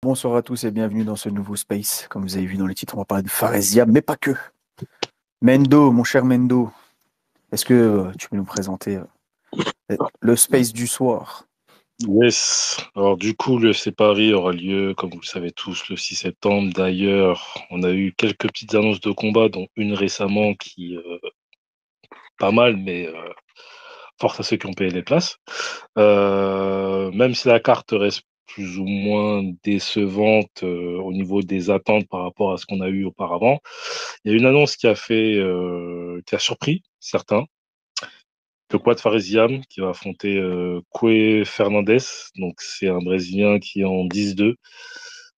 Bonsoir à tous et bienvenue dans ce nouveau space. Comme vous avez vu dans les titres, on va parler de Faresia, mais pas que. Mendo, mon cher Mendo, est-ce que tu peux nous présenter le space du soir? Yes. Alors du coup, le FC Paris aura lieu, comme vous le savez tous, le 6 septembre. D'ailleurs, on a eu quelques petites annonces de combat, dont une récemment qui pas mal, mais force à ceux qui ont payé les places. Même si la carte reste plus ou moins décevante au niveau des attentes par rapport à ce qu'on a eu auparavant, il y a une annonce qui a surpris certains. Le quad Faresiam qui va affronter Coué Fernandes. Donc, c'est un Brésilien qui est en 10-2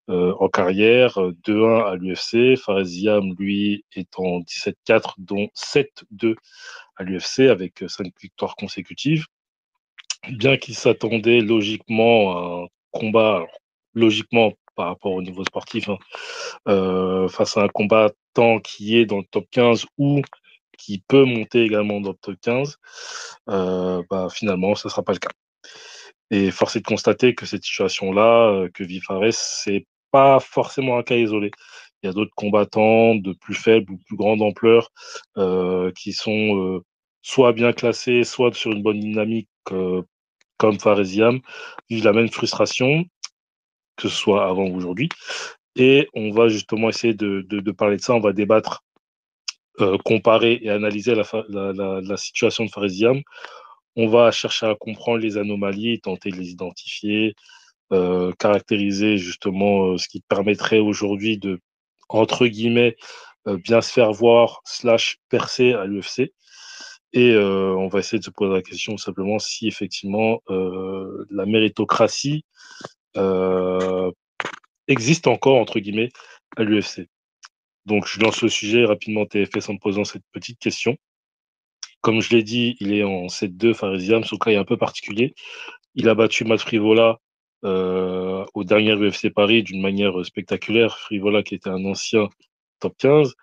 en carrière, 2-1 à l'UFC. Faresiam, lui, est en 17-4, dont 7-2 à l'UFC avec 5 victoires consécutives. Bien qu'il s'attendait logiquement à un combat, alors, logiquement par rapport au niveau sportif, hein, face à un combattant qui est dans le top 15 ou qui peut monter également dans le top 15, finalement, ce ne sera pas le cas. Et force est de constater que cette situation-là, que vit Fares, c'est pas forcément un cas isolé. Il y a d'autres combattants de plus faible ou plus grande ampleur qui sont soit bien classés, soit sur une bonne dynamique comme Faresiam, vivent la même frustration, que ce soit avant ou aujourd'hui. Et on va justement essayer de parler de ça, on va débattre, comparer et analyser la situation de Faresiam. On va chercher à comprendre les anomalies, tenter de les identifier, caractériser justement ce qui permettrait aujourd'hui de, entre guillemets, bien se faire voir, slash percer à l'UFC. Et on va essayer de se poser la question simplement si effectivement la méritocratie euh, existe encore, entre guillemets, à l'UFC. Donc je lance le sujet rapidement TFS en me posant cette petite question. Comme je l'ai dit, il est en 7-2 Faresiam, son cas est un peu particulier. Il a battu Matt Frivola au dernier UFC Paris d'une manière spectaculaire. Frivola qui était un ancien top 15.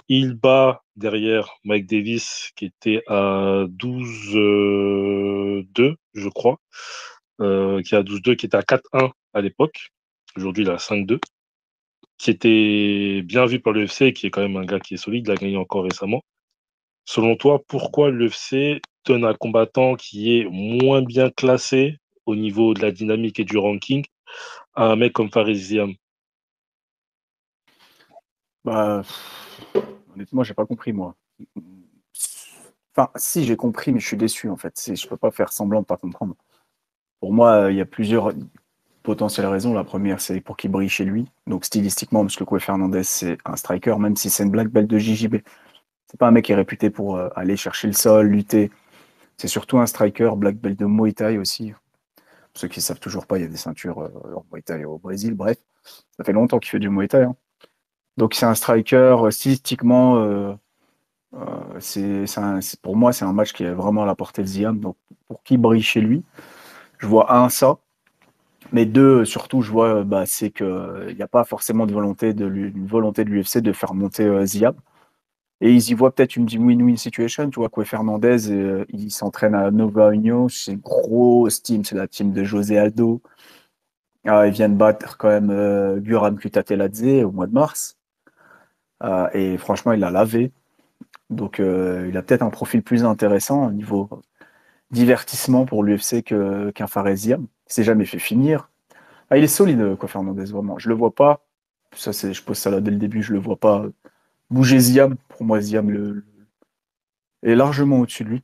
Il bat derrière Mike Davis qui était à 12-2, je crois, qui est à 12-2, qui était à 4-1 à l'époque. Aujourd'hui, il est à 5-2, qui était bien vu par l'UFC, qui est quand même un gars qui est solide, il a gagné encore récemment. Selon toi, pourquoi l'UFC donne un combattant qui est moins bien classé au niveau de la dynamique et du ranking à un mec comme Faresiam? Bah, honnêtement, j'ai pas compris moi. Enfin, si j'ai compris, mais je suis déçu en fait. Je peux pas faire semblant de pas comprendre. Pour moi, il y a plusieurs potentielles raisons. La première, c'est pour qu'il brille chez lui. Donc stylistiquement, parce que Coué Fernandez, c'est un striker, même si c'est une black belt de JJB. C'est pas un mec qui est réputé pour aller chercher le sol, lutter. C'est surtout un striker, black belt de Muay Thai aussi. Pour ceux qui ne savent toujours pas, il y a des ceintures en Muay Thai au Brésil. Bref, ça fait longtemps qu'il fait du Muay Thai, hein. Donc c'est un striker, stylistiquement, pour moi, c'est un match qui est vraiment à la portée de Ziam. Donc pour qui brille chez lui, je vois un, ça. Mais deux, surtout, je vois, c'est qu'il n'y a pas forcément une volonté de l'UFC de faire monter Ziam. Et ils y voient peut-être une win-win situation. Tu vois, Coué Fernandez, il s'entraîne à Nova União. C'est une grosse team. C'est la team de José Aldo. Ils viennent battre quand même Guram Kutateladze au mois de mars. Et franchement, il l'a lavé. Donc, il a peut-être un profil plus intéressant au niveau divertissement pour l'UFC qu'un Faresiam. Il s'est jamais fait finir. Il est solide, quoi, Fernandez, vraiment. Je le vois pas. Je pose ça là dès le début. Je le vois pas bouger Ziam. Pour moi, Ziam est largement au-dessus de lui.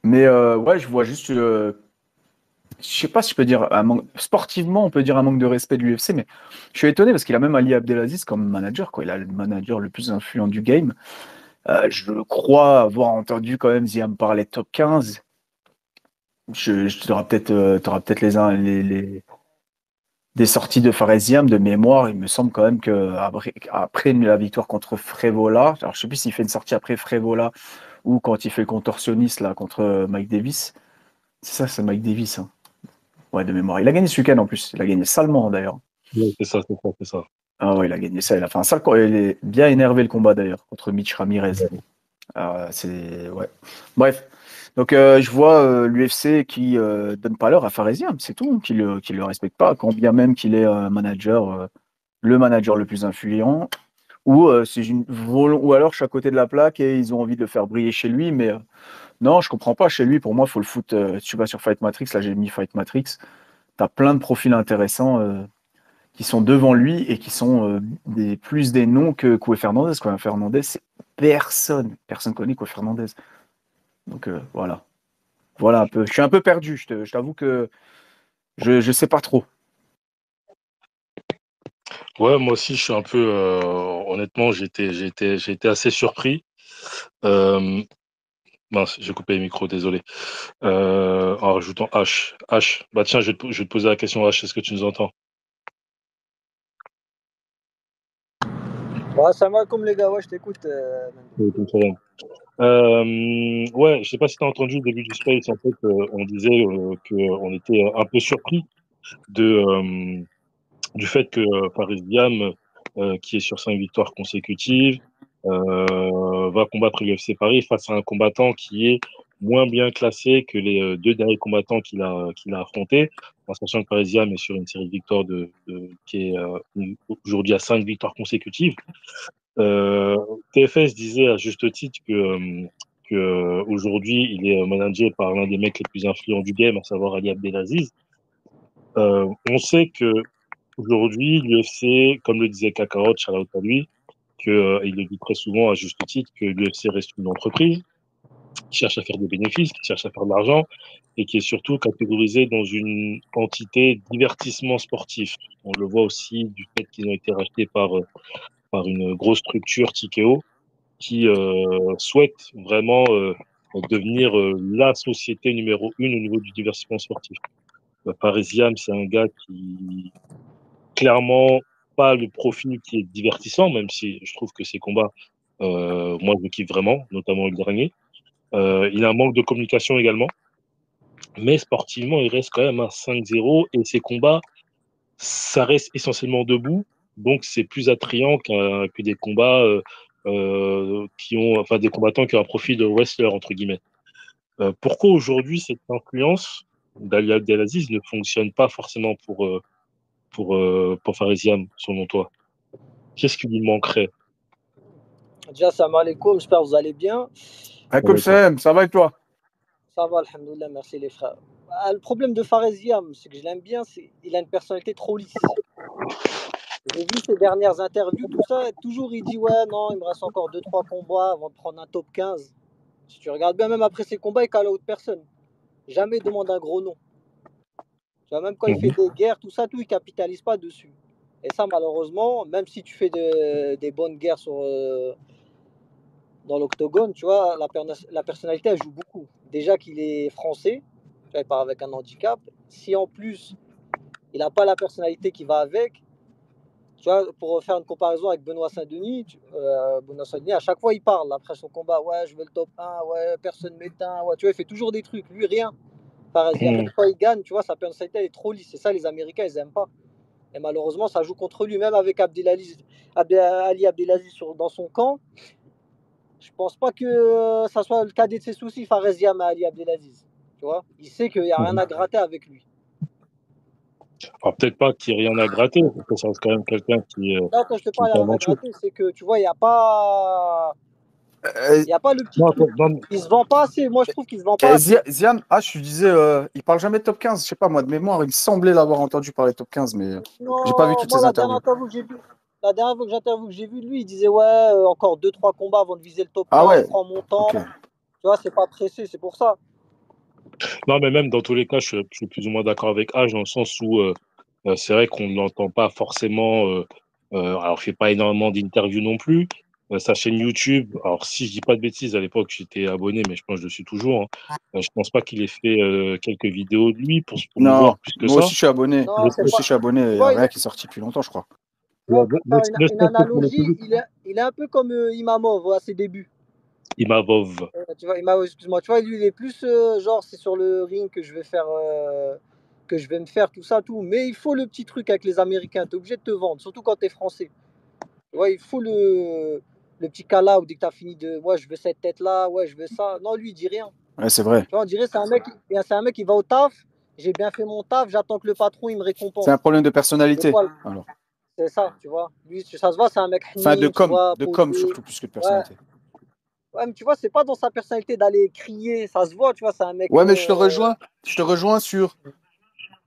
Mais ouais, je vois juste, je sais pas si je peux dire un manque, sportivement, on peut dire un manque de respect de l'UFC, mais je suis étonné parce qu'il a même Ali Abdelaziz comme manager, quoi. Il a le manager le plus influent du game. Je crois avoir entendu quand même Ziam parler top 15. T'auras peut-être des sorties de Faresiam de mémoire. Il me semble quand même que après la victoire contre Frévola, alors je sais plus s'il fait une sortie après Frévola ou quand il fait le contorsionniste là contre Mike Davis. C'est ça, c'est Mike Davis, hein. Ouais, de mémoire. Il a gagné ce week-end en plus. Il a gagné salement d'ailleurs. Ouais, c'est ça, c'est ça, c'est ça. Ah ouais, il a gagné ça. Il a fait un sale combat. Il est bien énervé le combat d'ailleurs contre Mitch Ramirez. Ouais. Bref. Donc je vois l'UFC qui donne pas l'heure à Faresiam, c'est tout, qui le respecte pas, quand bien même qu'il est le manager le plus influent, ou ou alors je suis à côté de la plaque et ils ont envie de le faire briller chez lui, mais non, je comprends pas. Chez lui, pour moi, faut le foot. Tu vas sur Fight Matrix, là j'ai mis Fight Matrix, t'as plein de profils intéressants qui sont devant lui et qui sont plus des noms que Coué Fernandez. Quoi. Fernandez, c'est personne connaît Coué Fernandez. Donc voilà. Voilà un peu. Je suis un peu perdu. Je t'avoue que je sais pas trop. Ouais, moi aussi, je suis un peu, honnêtement, j'ai été assez surpris. Euh, Mince, j'ai coupé le micro, désolé. En rajoutant H. H. Bah tiens, je vais te poser la question H. Est-ce que tu nous entends? Ouais, salam alaikum les gars, ouais, je t'écoute. Aucun problème. Ouais, je sais pas si tu as entendu au début du space, en fait, on disait qu'on était un peu surpris de, du fait que Faris Diam, qui est sur 5 victoires consécutives, va combattre l'UFC Paris face à un combattant qui est moins bien classé que les deux derniers combattants qu'il a affrontés, en sachant que Faris Diam est sur une série de victoires qui est aujourd'hui à 5 victoires consécutives. Euh, TFS disait à juste titre que aujourd'hui il est managé par l'un des mecs les plus influents du game, à savoir Ali Abdelaziz. On sait que aujourd'hui l'UFC, comme le disait Kakarot, shout out à lui, il le dit très souvent à juste titre que l'UFC reste une entreprise qui cherche à faire des bénéfices, qui cherche à faire de l'argent et qui est surtout catégorisée dans une entité divertissement sportif. On le voit aussi du fait qu'ils ont été rachetés par une grosse structure TKO qui souhaite vraiment devenir la société numéro une au niveau du divertissement sportif. Parisiam, c'est un gars qui clairement pas le profil qui est divertissant, même si je trouve que ses combats, moi je kiffe vraiment, notamment le dernier. Il a un manque de communication également, mais sportivement il reste quand même un 5-0 et ses combats, ça reste essentiellement debout, donc c'est plus attrayant que des combats enfin des combattants qui ont un profil de wrestler entre guillemets. Pourquoi aujourd'hui cette influence d'Ali Abdelaziz ne fonctionne pas forcément pour Faresiam, selon toi? Qu'est-ce qui lui manquerait? Déjà, salam alaikum, j'espère que vous allez bien. Comme ça va avec toi? Ça va, alhamdoulilah, merci les frères. Le problème de Faresiam, c'est que je l'aime bien, c'est qu'il a une personnalité trop lisse. J'ai vu ses dernières interviews, tout ça, et toujours il dit ouais, non, il me reste encore 2-3 combats avant de prendre un top 15. Si tu regardes bien, même après ses combats, il cale à autre personne. Jamais il demande un gros nom. Tu vois, même quand il fait des guerres, tout ça, tout, il capitalise pas dessus. Et ça, malheureusement, même si tu fais des bonnes guerres dans l'octogone, tu vois, la personnalité, elle joue beaucoup. Déjà qu'il est français, tu vois, il part avec un handicap. Si en plus, il n'a pas la personnalité qui va avec, tu vois, pour faire une comparaison avec Benoît Saint-Denis, Benoît Saint-Denis, à chaque fois, il parle après son combat. Ouais, je veux le top 1, ouais, personne m'éteint. Ouais, tu vois, il fait toujours des trucs. Lui, rien. Pareil, même quand il gagne, tu vois, sa personnalité, elle est trop lisse. C'est ça, les Américains, ils n'aiment pas. Et malheureusement, ça joue contre lui, même avec Ali Abdelaziz dans son camp. Je pense pas que ça soit le cadet de ses soucis, Faresiam à Ali Abdelaziz. Tu vois, il sait qu'il n'y a rien à gratter avec lui. Alors, peut-être pas qu'il n'y ait rien à gratter, parce que ça reste quand même quelqu'un Là, quand je te qui est parle, il n'y a rien à talentueux. gratter, c'est que tu vois, il n'y a pas. Euh, Il n'y a pas le petit Non, truc. non, Il se vend pas assez. Moi, je trouve qu'il se vend pas assez. Ziam, je disais, il parle jamais de top 15. Je sais pas, moi, de mémoire, il me semblait l'avoir entendu parler de top 15, mais j'ai pas vu Non, toutes moi, ses interviews. la dernière interview que j'ai vue de lui, il disait ouais, encore 2-3 combats avant de viser le top Ah 15, je ouais, prends mon temps. ok. Tu vois, c'est pas pressé, c'est pour ça. non, mais même dans tous les cas, je suis plus ou moins d'accord avec H, dans le sens où c'est vrai qu'on ne l'entend pas forcément. Alors, il fait pas énormément d'interviews non plus. Sa chaîne YouTube, alors si je dis pas de bêtises, à l'époque j'étais abonné, mais je pense que je le suis toujours, hein. Je pense pas qu'il ait fait quelques vidéos de lui pour se promouvoir Non, plus que moi ça. aussi je suis abonné. Non, Moi c'est aussi pas. je suis abonné. Tu Il n'y a vois, rien qui est sorti depuis longtemps, je crois. tu vois, pour faire Ne une serait-ce que pour le analogie, public. il est un peu comme Imamov à ses débuts. Imavov. Tu vois, excuse-moi, tu vois, lui, il est plus genre, c'est sur le ring que je vais faire, que je vais me faire tout ça, tout. Mais il faut le petit truc avec les Américains. T'es obligé de te vendre, surtout quand t'es français. Tu vois, il faut le petit call-out dès que t'as fini de, ouais, je veux cette tête-là, ouais, je veux ça. Non, lui, il dit rien. Ouais, c'est vrai. Tu vois, on dirait c'est un mec qui va au taf, j'ai bien fait mon taf, j'attends que le patron il me C'est un récompense. problème de Des personnalité. fois, Alors. c'est ça, tu vois. Lui, ça se voit, c'est un mec Enfin, hnine, tu vois, de com posé. surtout plus que de Ouais, personnalité. ouais, mais tu vois, c'est pas dans sa personnalité d'aller crier, ça se voit, tu vois, c'est un mec. Ouais, mais je te rejoins sur.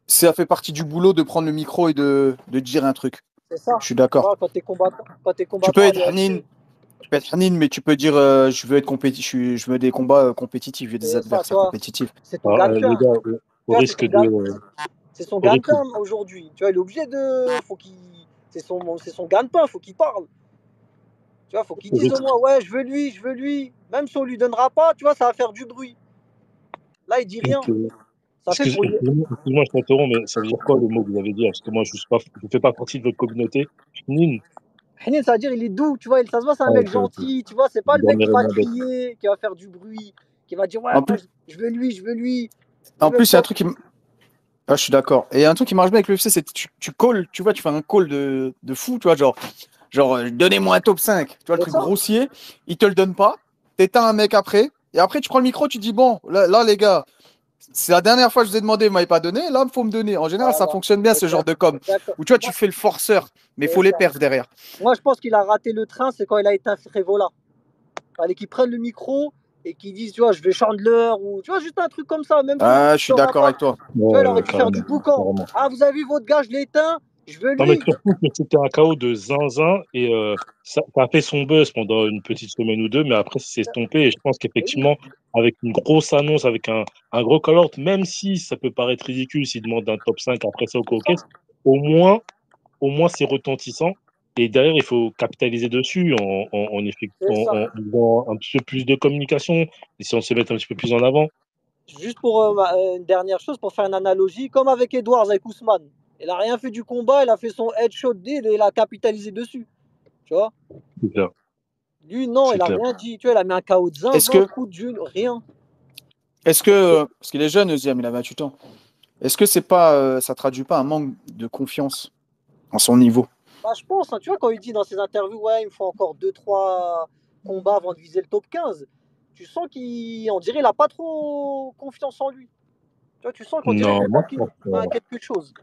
Ça fait partie du boulot de prendre le micro et de dire un truc. C'est ça. Je suis Tu d'accord. vois, quand t'es Tu peux combattant à être Hanin, l'UFC, tu peux être Hanin, mais tu peux dire je veux être je veux des combats compétitifs, je veux des c'est ça, tu adversaires vois, compétitifs. c'est ton gagne-pain. Les gars, Tu au vois, risque de. c'est son Au risque gagne-pain aujourd'hui. Tu vois, il est obligé de. C'est son gagne-pain, faut qu'il parle. Tu vois, faut qu'il au dise au risque- moins, ouais, je veux lui, je veux lui. Même si on lui donnera pas, tu vois, ça va faire du bruit. Là, il dit rien. Ça fait pour lui. Excuse-moi, je t'interromps, mais ça veut dire quoi le mot que vous avez dit? Parce que moi, je fais pas partie de votre communauté. Nîmes. Hennin, ça veut dire il est doux, tu vois, ça se voit, c'est un Ah, mec ok, ok. gentil, tu vois, c'est pas Vous le mec qui dormirez va moins bête. crier, qui va faire du bruit, qui va dire, ouais, En moi, plus, je veux lui, je veux lui. en Lui-même, plus, il y a un quand. truc Ah, je suis d'accord. Et un truc qui marche bien avec l'UFC, c'est que tu calls, tu vois, tu fais un call de fou, tu vois, genre donnez-moi un top 5. Tu vois, le C'est truc ça. grossier, il te le donne pas, t'éteins un mec après, et après tu prends le micro, tu dis, bon, là les gars, c'est la dernière fois que je vous ai demandé, vous m'avez pas donné, là, il faut me donner. En général, ça Voilà. fonctionne bien, ce genre de com, Exact. où tu vois, tu Moi, fais le forceur, mais il c'est faut les ça. perfs derrière. Moi, je pense qu'il a raté le train, c'est quand il a éteint Frévola. Fallait qu'il prenne le micro et qu'il dise, tu vois, je vais Chandler ou, tu vois, juste un truc comme ça, même si on Ah, je suis ne l'aura d'accord pas. avec toi. Tu vois, il Ouais, aurait ouais, dû faire du carrément. boucan. Carrément. Ah, vous avez vu votre gars, je l'ai éteint, je veux Non, mais lui. surtout que c'était un chaos de zinzin et ça a fait son buzz pendant une petite semaine ou deux, mais après, c'est estompé. Et je pense Et oui, qu'effectivement, avec une grosse annonce, avec un gros call-out, même si ça peut paraître ridicule s'il demande un top 5 après ça au c'est ça. Caucase, au moins, au moins c'est retentissant. Et derrière, il faut capitaliser dessus C'est ça. en faisant un petit peu plus de communication, et si on se met un petit peu plus en avant. Juste pour une dernière chose, pour faire une analogie, comme avec Edwards, avec Ousmane. Il a rien fait du combat, il a fait son headshot deal et il a capitalisé dessus. Tu vois. C'est clair. Lui, non, C'est il a clair. rien dit. Tu vois, il a mis un KO de Est-ce zinzin, que, coup de jeune, rien. parce qu'il est jeune, Eusiam, il a 28 ans, est-ce que c'est pas, ça traduit pas un manque de confiance en son niveau? Bah, je pense, hein, tu vois, quand il dit dans ses interviews, ouais, il me faut encore deux trois combats avant de viser le top 15, tu sens qu'on dirait qu'il a pas trop confiance en lui. Tu vois, tu sens qu'on dirait Non, moi, peut-être je qu'il pense que. manque quelque chose.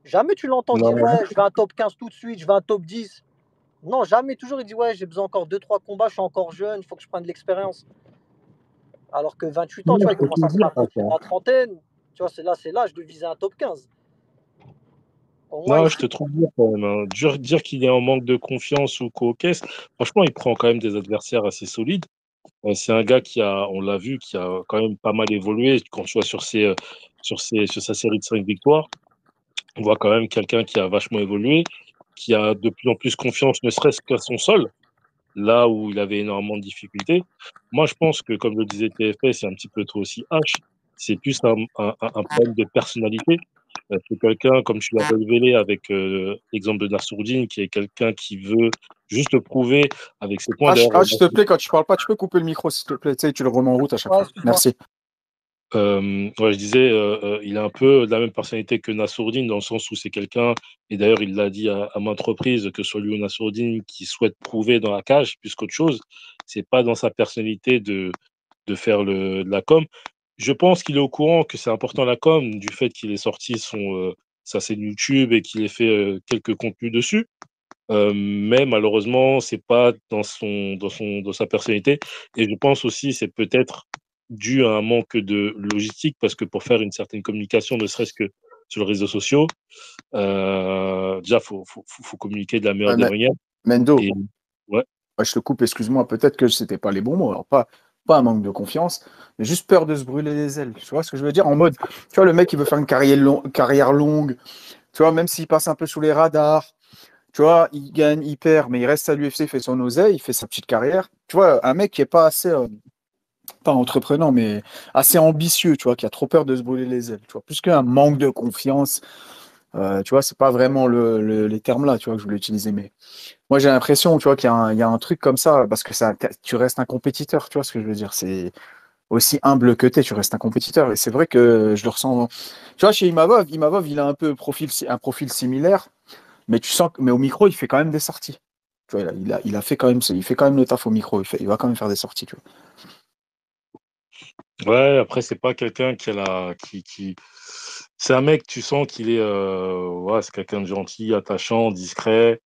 Jamais tu l'entends dire, Non, ouais, je veux un top 15 tout de suite, je veux un top 10. Non, jamais. Toujours, il dit, ouais, j'ai besoin encore deux trois combats, je suis encore jeune, il faut que je prenne de l'expérience. Alors que 28 ans, tu non, vois, je il peux commence tout à se dire. rapprocher de la trentaine. Tu vois, c'est l'âge de viser un top 15. Au moins, Non, je te trouve dur quand même, hein. Dur dire qu'il est en manque de confiance ou qu'au caisse. Franchement, il prend quand même des adversaires assez solides. C'est un gars on l'a vu, qui a quand même pas mal évolué. Quand tu vois sur sa série de 5 victoires, on voit quand même quelqu'un qui a vachement évolué, qui a de plus en plus confiance, ne serait-ce qu'à son sol, là où il avait énormément de difficultés. Moi, je pense que, comme le disait TFS, c'est un petit peu trop aussi H. C'est plus un problème de personnalité. C'est quelqu'un, comme tu l'as révélé avec l'exemple de Nassourdine, qui est quelqu'un qui veut juste le prouver avec ses points. D'ailleurs, S'il te plaît, quand tu parles pas, tu peux couper le micro, s'il te plaît. Tu sais, tu le remets en route à chaque ouais, fois. excuse-moi. Merci. ouais, je disais, il a un peu la même personnalité que Nassourdine, dans le sens où c'est quelqu'un, et d'ailleurs il l'a dit à maintes reprises, que ce soit lui ou Nassourdine, qui souhaite prouver dans la cage plus qu'autre chose. C'est pas dans sa personnalité de faire de la com. Je pense qu'il est au courant que c'est important la com, du fait qu'il ait sorti sa chaîne YouTube et qu'il ait fait quelques contenus dessus. Mais malheureusement, c'est pas dans sa personnalité. Et je pense aussi, c'est peut-être dû à un manque de logistique, parce que pour faire une certaine communication, ne serait-ce que sur les réseaux sociaux, déjà, faut communiquer de la meilleure Ouais, des manières. Mendo, Et ouais, ouais, je te coupe, excuse-moi, peut-être que c'était pas les bons mots. Alors, pas un manque de confiance, mais juste peur de se brûler les ailes. Tu vois ce que je veux dire? En mode, tu vois, le mec, il veut faire une carrière longue, tu vois, même s'il passe un peu sous les radars, tu vois, il gagne, il perd, mais il reste à l'UFC, il fait son oseille, il fait sa petite carrière. Tu vois, un mec qui est pas assez, pas entreprenant, mais assez ambitieux, tu vois, qui a trop peur de se brûler les ailes, tu vois. Plus qu'un manque de confiance, tu vois, c'est pas vraiment les termes là, tu vois, que je voulais utiliser, mais moi j'ai l'impression, tu vois, il y a un truc comme ça, parce que tu restes un compétiteur, tu vois ce que je veux dire, c'est aussi humble que tu restes un compétiteur, et c'est vrai que je le ressens, tu vois, chez Imavov, il a un profil similaire, mais tu sens, mais au micro, il fait quand même des sorties. Tu vois, il a fait quand même, il fait quand même le taf au micro, il va quand même faire des sorties, tu vois. Ouais, après, c'est pas quelqu'un qui a C'est un mec, tu sens qu'il est. Ouais, c'est quelqu'un de gentil, attachant, discret.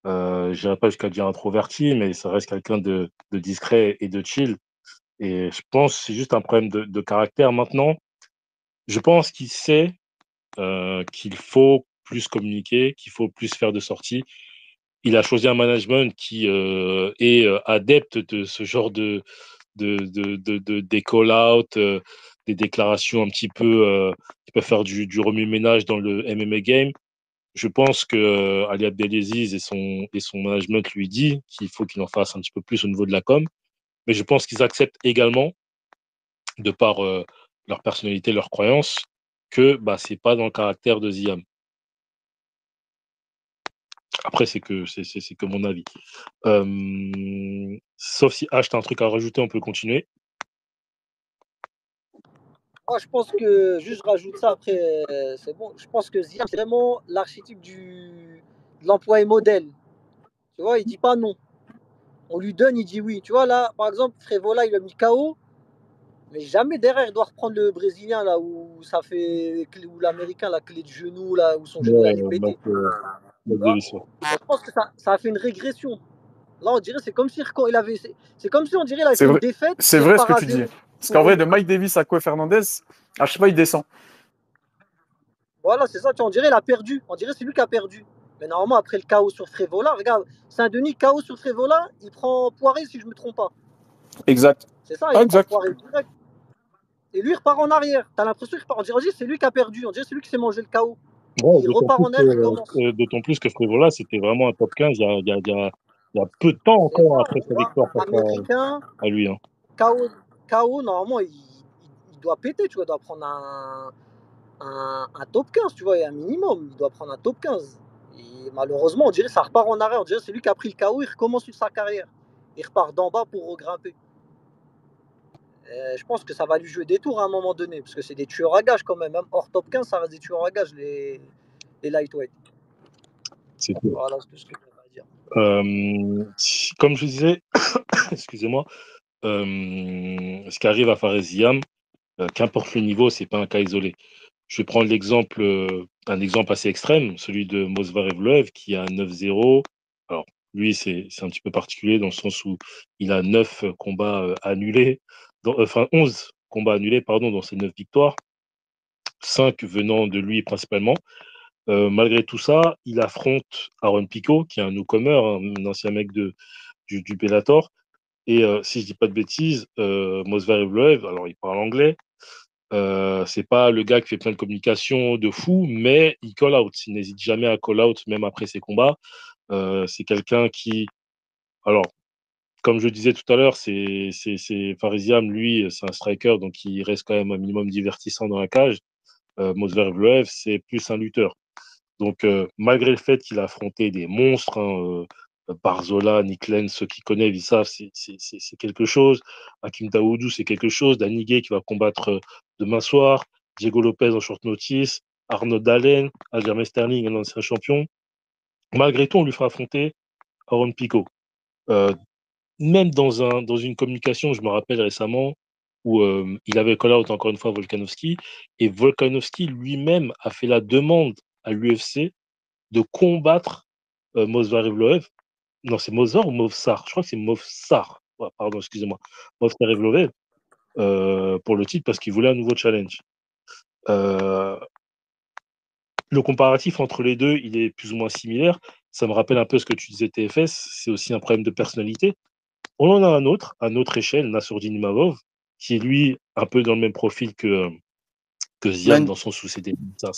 Je dirais pas jusqu'à dire introverti, mais ça reste quelqu'un de discret et de chill. Et je pense que c'est juste un problème de caractère. Maintenant, je pense qu'il sait qu'il faut plus communiquer, qu'il faut plus faire de sorties. Il a choisi un management qui est adepte de ce genre des call-out, des déclarations un petit peu qui peuvent faire du remue-ménage dans le MMA game. Je pense que Ali Abdelaziz et son management lui dit qu'il faut qu'il en fasse un petit peu plus au niveau de la com. Mais je pense qu'ils acceptent également, de par leur personnalité, leurs croyances, que bah, c'est pas dans le caractère de Ziam. Après, c'est que mon avis. Sauf si H, t'as un truc à rajouter, on peut continuer. Moi, je pense que, juste je rajoute ça après, c'est bon. Je pense que Ziam, c'est vraiment l'archétype de l'employé modèle. Tu vois, il dit pas non. On lui donne, il dit oui. Tu vois, là, par exemple, Frévola, il a mis KO, mais jamais derrière, il doit reprendre le Brésilien, là, où ça fait, où l'Américain, la clé de genou, là, où son genou, il Ouais, allait péter. Tu vois, Davis, ouais. je pense que ça a fait une régression. Là, on dirait, c'est comme si c'est comme si on dirait, il avait C'est fait une vrai, défaite, c'est il vrai ce repart que à tu dis. zéro. Parce qu'en Pour vrai, eux. de Mike Davis à Koé Fernandez, à chaque fois, il descend. Voilà, c'est ça, tu vois, on dirait, il a perdu. On dirait, c'est lui qui a perdu. Mais normalement, après le KO sur Frévola, regarde, Saint-Denis, KO sur Frévola, il prend Poiré, si je ne me trompe pas. Exact. C'est ça, Ah, il prend exact. Poiré direct. Et lui, il repart en arrière. T'as l'impression qu'il repart. On dirait, c'est lui qui a perdu. On dirait, c'est lui qui s'est mangé le KO. Ouais, Il repart en arrière, il commence. d'autant plus que Frévola, c'était vraiment un top 15 il y a peu de temps C'est encore ça, après tu sa vois. victoire face Américain, à lui. Hein. KO, KO normalement, il doit péter, tu vois. Il doit prendre un top 15, tu vois, et un minimum. Il doit prendre un top 15. Et malheureusement, on dirait ça repart en arrière. On dirait c'est lui qui a pris le KO, il recommence sur sa carrière. Il repart d'en bas pour regrimper. Je pense que ça va lui jouer des tours à un moment donné, parce que c'est des tueurs à gages quand même. Même hors top 15, ça reste des tueurs à gages, les lightweight. C'est tout. Voilà, c'est tout ce que je vais dire. Comme je disais, excusez-moi, ce qui arrive à Fares Ziam, qu'importe le niveau, c'est pas un cas isolé. Je vais prendre un exemple assez extrême, celui de Movsar Evloev, qui a 9-0. Alors, lui, c'est un petit peu particulier dans le sens où il a 9 combats annulés, enfin 11 combats annulés, pardon, dans ses 9 victoires, 5 venant de lui principalement. Malgré tout ça, il affronte Aaron Pico, qui est un newcomer, un ancien mec du Bellator. Et si je dis pas de bêtises, Movsar Evloev, alors il parle anglais, c'est pas le gars qui fait plein de communication de fou, mais il call out. Il n'hésite jamais à call out, même après ses combats. C'est quelqu'un qui, alors, comme je disais tout à l'heure, Farisiam, lui, c'est un striker, donc il reste quand même un minimum divertissant dans la cage. Movsar Evloev, c'est plus un lutteur. Donc, malgré le fait qu'il a affronté des monstres, hein, Barzola, Nick Lenz, ceux qui connaissent, ils savent, c'est quelque chose. Hakim Daoudou, c'est quelque chose. Danny Gay qui va combattre demain soir. Diego Lopez en short notice. Arnaud Dalen, Aljamain Sterling, un ancien champion. Malgré tout, on lui fera affronter Aaron Pico. Euh, Même dans une communication, je me rappelle récemment, où il avait call out encore une fois Volkanovski, et Volkanovski lui-même a fait la demande à l'UFC de combattre Movsar Evloev. Non, c'est Movsar ou Movsar? Je crois que c'est Movsar. Ouais, pardon, excusez-moi. Movsar Evloev pour le titre parce qu'il voulait un nouveau challenge. Euh, le comparatif entre les deux, il est plus ou moins similaire. Ça me rappelle un peu ce que tu disais TFS. C'est aussi un problème de personnalité. On en a un autre, à notre échelle, Nassourdine Imavov, qui est lui un peu dans le même profil que Ziam, Men- dans son sens où c'est un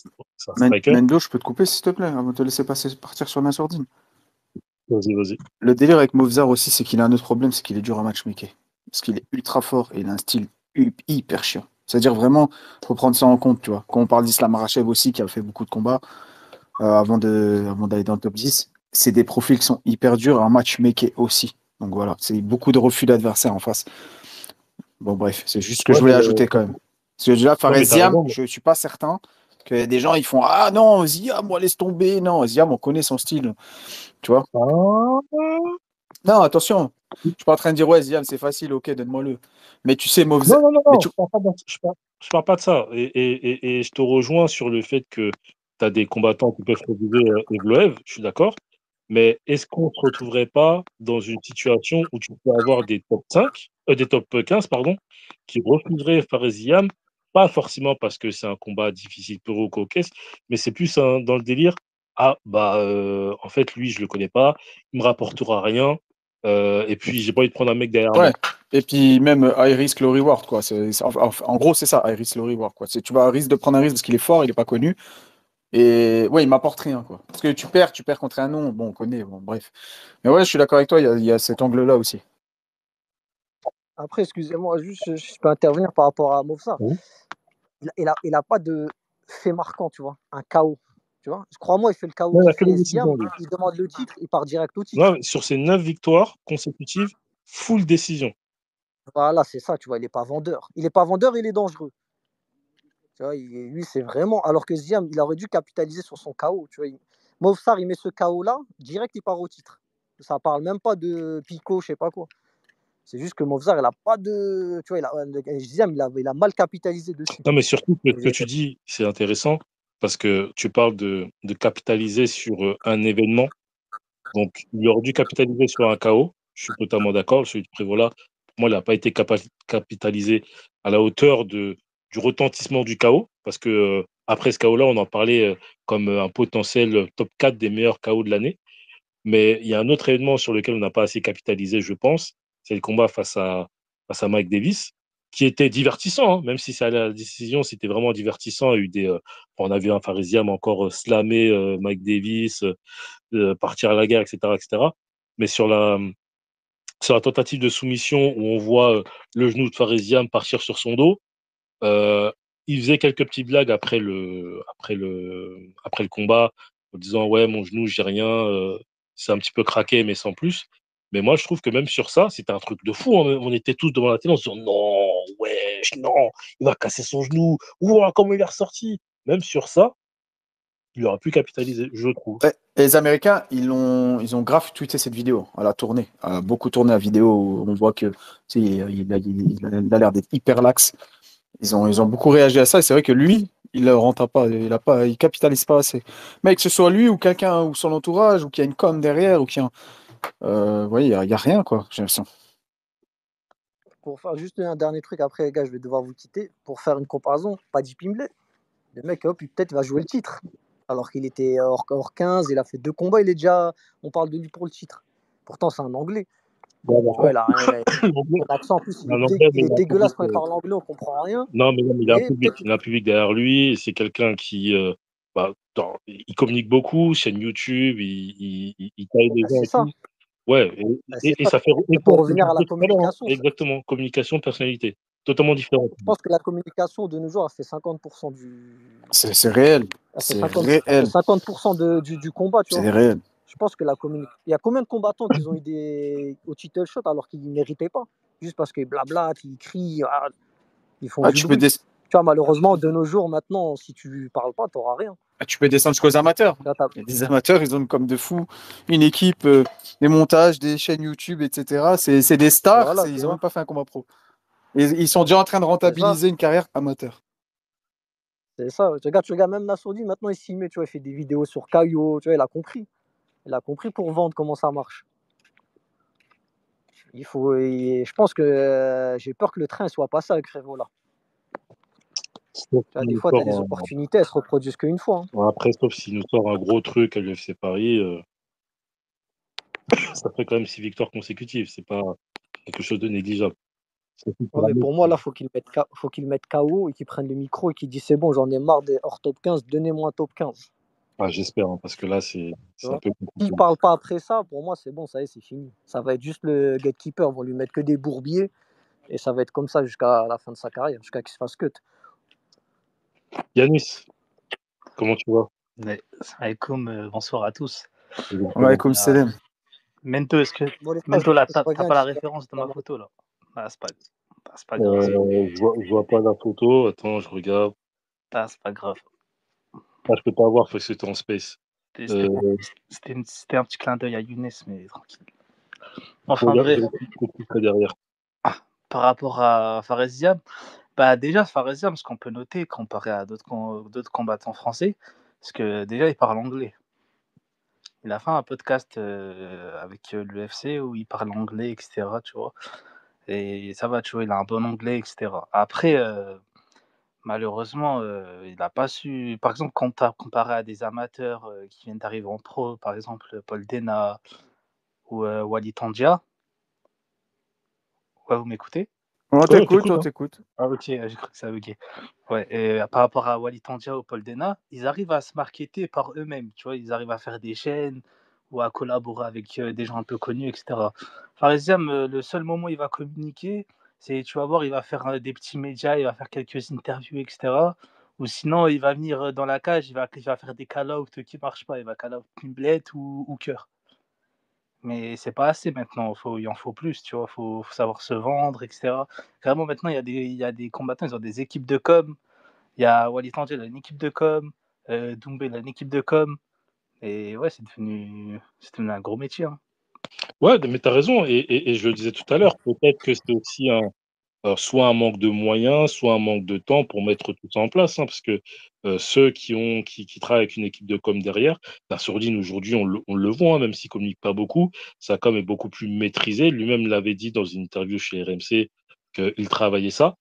striker. Mendo, je peux te couper s'il te plaît, avant de te laisser partir sur Nassourdine. Vas-y, vas-y. Le délire avec Movzar aussi, c'est qu'il a un autre problème, c'est qu'il est dur à matchmaker. Parce qu'il est ultra fort et il a un style hyper chiant. C'est-à-dire vraiment, faut prendre ça en compte, tu vois. Quand on parle d'Islam Makhachev aussi, qui a fait beaucoup de combats avant d'aller dans le top 10, c'est des profils qui sont hyper durs à matchmaker aussi. Donc voilà, c'est beaucoup de refus d'adversaires en face. Bon, bref, c'est juste ce que je Ouais, voulais ajouter quand même. Parce que déjà, non, mais t'as Ziam, raison. je ne suis pas certain que des gens ils font ah non, Ziam, moi laisse tomber. Non, Ziam, on connaît son style, tu vois. Ah, Non, attention. Je suis pas en train de dire, ouais, Ziam, c'est facile, ok, donne-moi-le. Mais tu sais, Movzar. Non, non, non, Mais non, tu... je parle pas de ça. Et je te rejoins sur le fait que tu as des combattants qui peuvent reviser Evloev, je suis d'accord. Mais est-ce qu'on ne se retrouverait pas dans une situation où tu peux avoir des top 5, des top 15, pardon, qui refuseraient Faresiam, pas forcément parce que c'est un combat difficile pour eux ou cocasse, mais c'est plus dans le délire, ah, bah, en fait, lui, je le connais pas, il me rapportera rien, et puis j'ai pas envie de prendre un mec derrière moi. Ouais. Et puis même high risk, low reward, quoi. En gros, c'est ça, high risk, low reward, quoi. Tu vas risque de prendre un risque parce qu'il est fort, il est pas connu. Et ouais, il m'apporte rien, quoi. Parce que tu perds contre un nom, bon, on connaît, bon, bref. Mais ouais, je suis d'accord avec toi, il y a cet angle-là aussi. Après, excusez-moi, juste, je peux intervenir par rapport à Movsar. Oui. Il a pas de fait marquant, tu vois, un KO. Tu vois, crois-moi, il fait le KO Non, il qui a que les fait Ziam, décisions, lui. il demande le titre, il part direct au titre. Non, sur ses 9 victoires consécutives, full décision. Voilà, c'est ça, tu vois, il n'est pas vendeur. Il n'est pas vendeur, il est dangereux. Tu vois, lui, c'est vraiment. Alors que Ziam, il aurait dû capitaliser sur son KO. Tu vois, Movsar, il met ce KO-là, direct, il part au titre. Ça parle même pas de Pico, je sais pas quoi. C'est juste que Movsar, il a pas de. Tu vois, Ziam, il a mal capitalisé dessus. Non, mais surtout que ce que Et- tu dis, c'est intéressant parce que tu parles de capitaliser sur un événement. Donc, il aurait dû capitaliser sur un KO. Je suis totalement d'accord. Celui de Prévola, pour moi, il n'a pas été capitalisé à la hauteur du retentissement du KO. Parce que après ce KO-là, on en parlait comme un potentiel top 4 des meilleurs KO de l'année. Mais il y a un autre événement sur lequel on n'a pas assez capitalisé, je pense. C'est le combat face à Mike Davis, qui était divertissant, hein, même si c'est allé à la décision, c'était vraiment divertissant. Il y a eu on a vu un Faresiam encore slammer Mike Davis, partir à la guerre, etc., etc. Mais sur la tentative de soumission où on voit le genou de Faresiam partir sur son dos, euh, il faisait quelques petites blagues après le combat, en disant ouais, mon genou, j'ai rien, c'est un petit peu craqué, mais sans plus. Mais moi, je trouve que même sur ça, c'était un truc de fou, hein. On était tous devant la télé en se disant non, wesh, non, il va casser son genou. Ouah, comment il est ressorti. Même sur ça, il aurait pu capitaliser, je trouve. Ouais. Et les Américains, ils ont grave tweeté cette vidéo. Elle a tourné. Elle a beaucoup tourné la vidéo où on voit que tu sais, il a l'air d'être hyper lax. Ils ont beaucoup réagi à ça. Et c'est vrai que lui, il ne rentre pas. Il capitalise pas assez. Mais que ce soit lui ou quelqu'un ou son entourage ou qu'il y a une com derrière ou qu'il y a, ouais, il y a rien, quoi, j'ai l'impression. Pour faire juste un dernier truc, après, les gars, je vais devoir vous quitter. Pour faire une comparaison, Paddy Pimblett, le mec, hop, peut-être va jouer le titre. Alors qu'il était hors 15, il a fait 2 combats, il est déjà. On parle de lui pour le titre. Pourtant, c'est un Anglais. Tu vois, son accent, en plus, Un Anglais, mais il est il a un dégueulasse public, quand il parle anglais, on comprend rien. non, mais il a un Mais public. peut-être. Il a un public derrière lui. C'est quelqu'un qui, il communique beaucoup, chaîne YouTube, il taille des Bah, gens c'est et ça. tout. Ouais, Bah, c'est et ça. ça fait Et écho pour à ce que je revenir à la disais tout à l'heure, hein. communication, Exactement. Communication, personnalité. Totalement différente. je pense que la communication de nos jours a fait 50% du. C'est réel. A fait C'est 50, a fait réel. 50% du combat, tu vois. C'est réel. Je pense que la communication. Il y a combien de combattants qui ont eu au title shot alors qu'ils ne méritaient pas? Juste parce qu'ils blablatent, ils crient, ils font Ah, du bruit. Tu vois, malheureusement, de nos jours, maintenant, si tu parles pas, tu n'auras rien. tu peux descendre jusqu'aux amateurs. Là, Il y a des amateurs, ils ont comme de fous une équipe, des montages, des chaînes YouTube, etc. C'est des stars, voilà, ils n'ont même pas fait un combat pro. Et ils sont déjà en train de c'est ça. rentabiliser une carrière amateur. C'est ça. Tu regardes même Nassoudi, maintenant, il s'y met, tu vois, il fait des vidéos sur Caillot, tu vois, il a compris. Il a compris pour vendre comment ça marche. Je pense que j'ai peur que le train ne soit pas ça avec Révo là. Des fois, tu as des opportunités, elles se reproduisent qu'une fois. Hein. Après, sauf s'il nous sort un gros truc à l'UFC Paris, ça fait quand même 6 victoires consécutives. C'est pas quelque chose de négligeable. Ouais, mais pour moi, là, faut qu'il mette KO et qu'il prenne le micro et qu'il dise c'est bon, j'en ai marre des hors top 15, donnez-moi un top 15. Ah, j'espère, hein, parce que là, c'est un peu compliqué. S'il ne parle pas après ça, pour moi, c'est bon, ça y est, c'est fini. Ça va être juste le gatekeeper, ils vont lui mettre que des bourbiers et ça va être comme ça jusqu'à la fin de sa carrière, jusqu'à qu'il se fasse cut. Yanis, comment tu vas? Ouais, bonsoir à tous. Ouais, comme Selem. Mento, est-ce que Mento, là, t'as pas la référence de ma photo là? Ah, c'est pas grave. Je vois pas la photo. Attends, je regarde. Ah, c'est pas grave. Ah, je peux pas voir parce que c'était en space. C'était un petit clin d'œil à Younes, mais tranquille. Enfin bref, derrière. par rapport à Faresiam, bah déjà Faresiam, ce qu'on peut noter comparé à d'autres combattants français, parce que déjà il parle anglais. Il a fait un podcast avec l'UFC où il parle anglais, etc. Tu vois. Et ça va, tu vois, il a un bon anglais, etc. Après, malheureusement, il n'a pas su. Par exemple, quand tu as comparé à des amateurs qui viennent d'arriver en pro, par exemple Paul Dena ou Wally Tandia. Ouais, vous m'écoutez? On Ouais, t'écoute, on hein. t'écoute. Ah, ok, j'ai cru que ça buguait. Ouais, et par rapport à Wally Tandia ou Paul Dena, ils arrivent à se marketer par eux-mêmes, tu vois, ils arrivent à faire des chaînes ou à collaborer avec des gens un peu connus, etc. Faresiam, le seul moment où il va communiquer, c'est, tu vas voir, il va faire des petits médias, il va faire quelques interviews, etc. Ou sinon, il va venir dans la cage, il va faire des call-outs qui marchent pas, il va call-out Pimblet ou Cœur. Mais c'est pas assez maintenant, il en faut plus, tu vois, faut savoir se vendre, etc. Carrément, maintenant, il y a des combattants, ils ont des équipes de com. Il y a Walid Tangier, il a une équipe de com. Doumbé, il a une équipe de com. Et ouais, c'est devenu un gros métier. Hein. Ouais, mais tu as raison. Et je le disais tout à l'heure, peut-être que c'est aussi soit un manque de moyens, soit un manque de temps pour mettre tout ça en place. Hein, parce que ceux qui travaillent avec une équipe de com derrière, Nassourdine, aujourd'hui, on le voit, hein, même s'il ne communique pas beaucoup, sa com est beaucoup plus maîtrisée. Lui-même l'avait dit dans une interview chez RMC qu'il travaillait ça.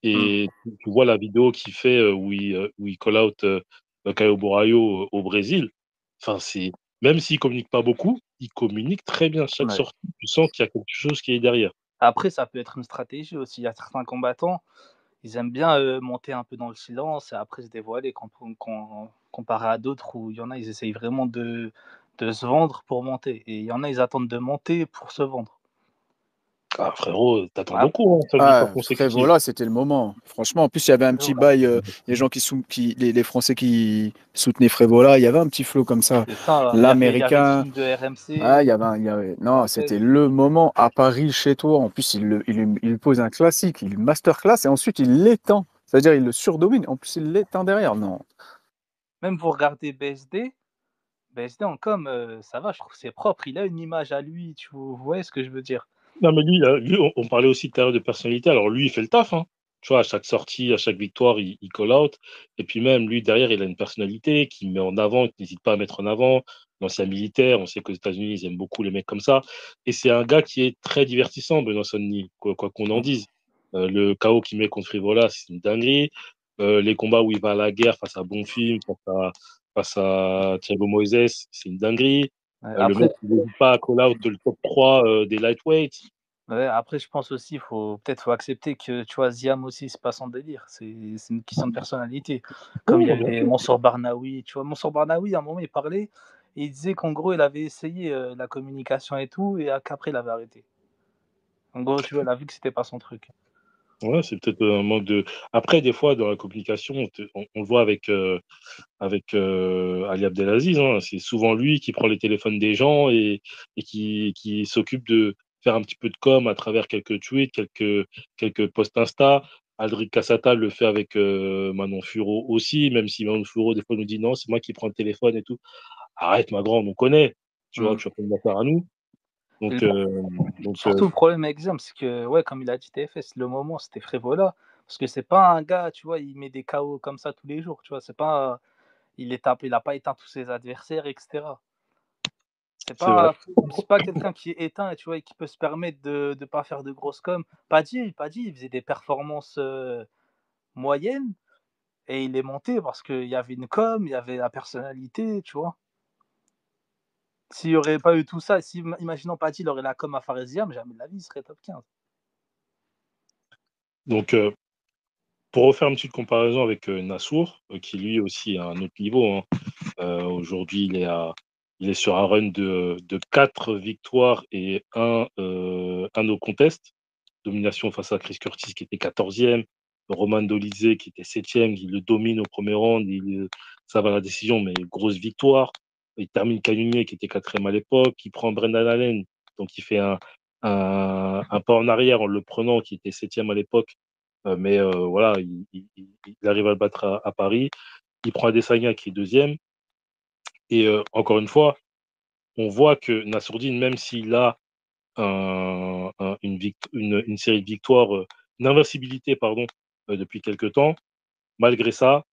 Et tu vois la vidéo qu'il fait où il call out Caio Borraio au Brésil. Enfin, même s'il communique pas beaucoup, il communique très bien. Chaque Ouais. sortie, tu sens qu'il y a quelque chose qui est derrière. Après, ça peut être une stratégie aussi. Il y a certains combattants, ils aiment bien monter un peu dans le silence et après se dévoiler comparé à d'autres où il y en a, ils essayent vraiment de se vendre pour monter. Et il y en a, ils attendent de monter pour se vendre. Ah, frérot, t'attends Ah, beaucoup, hein, 5 victoires consécutives. Frévola, c'était le moment. Franchement, en plus, il y avait un petit bail. Les gens les Français qui soutenaient Frévola, il y avait un petit flow comme ça. c'est ça, il y avait L'Américain. le team de RMC. Ah, non, c'était le moment à Paris, chez toi. En plus, il pose un classique, il masterclass et ensuite il l'étend. C'est-à-dire, il le surdomine. En plus, il l'étend derrière. Non. Même vous regardez BSD en com, ça va, je trouve que c'est propre. Il a une image à lui, vous voyez ce que je veux dire? Non, mais lui, on parlait aussi tout à l'heure de personnalité. Alors, lui, il fait le taf. Hein. Tu vois, à chaque sortie, à chaque victoire, il call out. Et puis même, lui, derrière, il a une personnalité qu'il met en avant, qu'il n'hésite pas à mettre en avant. L'ancien militaire, on sait qu'aux États-Unis, ils aiment beaucoup les mecs comme ça. Et c'est un gars qui est très divertissant, Benoît Sonni, quoi qu'on en dise. Le chaos qu'il met contre Frivola, c'est une dinguerie. Les combats où il va à la guerre face à Bonfim, face à Thiago Moises, c'est une dinguerie. Le Après, mec, il n'hésite pas à call out le top 3 des lightweights. ouais, après, je pense aussi, faut accepter que, tu vois, Ziam aussi, c'est pas son délire. C'est une question de personnalité. Comme il y Oui, bien avait sûr. Mansour Barnaoui, tu vois, Mansour Barnaoui, à un moment, il parlait et il disait qu'en gros, il avait essayé la communication et tout, et qu'après, il avait arrêté. En gros, tu vois, il a vu que c'était pas son truc. Ouais, c'est peut-être un manque de. Après, des fois, dans la communication, on le voit avec Ali Abdelaziz. Hein. C'est souvent lui qui prend les téléphones des gens et qui s'occupe de faire un petit peu de com à travers quelques tweets, quelques posts Insta. Aldric Cassata le fait avec Manon Furo aussi, même si Manon Furo, des fois, nous dit non, c'est moi qui prends le téléphone et tout. Arrête, ma grande, on connaît. Tu vois, Mm. tu vas pas me faire à nous. Et Donc, surtout, le problème avec Ziam, c'est que, ouais, comme il a dit TFS, le moment, c'était Frévola. Parce que c'est pas un gars, tu vois, il met des KO comme ça tous les jours, tu vois, c'est pas. Il a pas éteint tous ses adversaires, etc. c'est vrai. C'est pas quelqu'un qui est éteint, tu vois, et qui peut se permettre de ne pas faire de grosses com. Paddy, il faisait des performances moyennes et il est monté parce qu'il y avait une com, il y avait la personnalité, tu vois. S'il n'y aurait pas eu tout ça, si, imaginons Paddy, il aurait la com à Faresiam, jamais de la vie, il serait top 15. Donc, pour refaire une petite comparaison avec Nassour, qui lui aussi est à un autre niveau. Hein. Aujourd'hui, il est sur un run de 4 victoires et un no contest. Domination face à Chris Curtis qui était 14e. Roman Dolizé qui était 7e. Il le domine au premier round. Ça va à la décision, mais grosse victoire. Il termine Cannonier qui était 4e à l'époque. Il prend Brendan Allen. Donc il fait un pas en arrière en le prenant, qui était 7e à l'époque. Mais voilà, il arrive à le battre à Paris. Il prend Adesanya qui est 2e. Et encore une fois, on voit que Nassourdine, même s'il a une série de victoires, une invincibilité, pardon, depuis quelque temps. Malgré ça,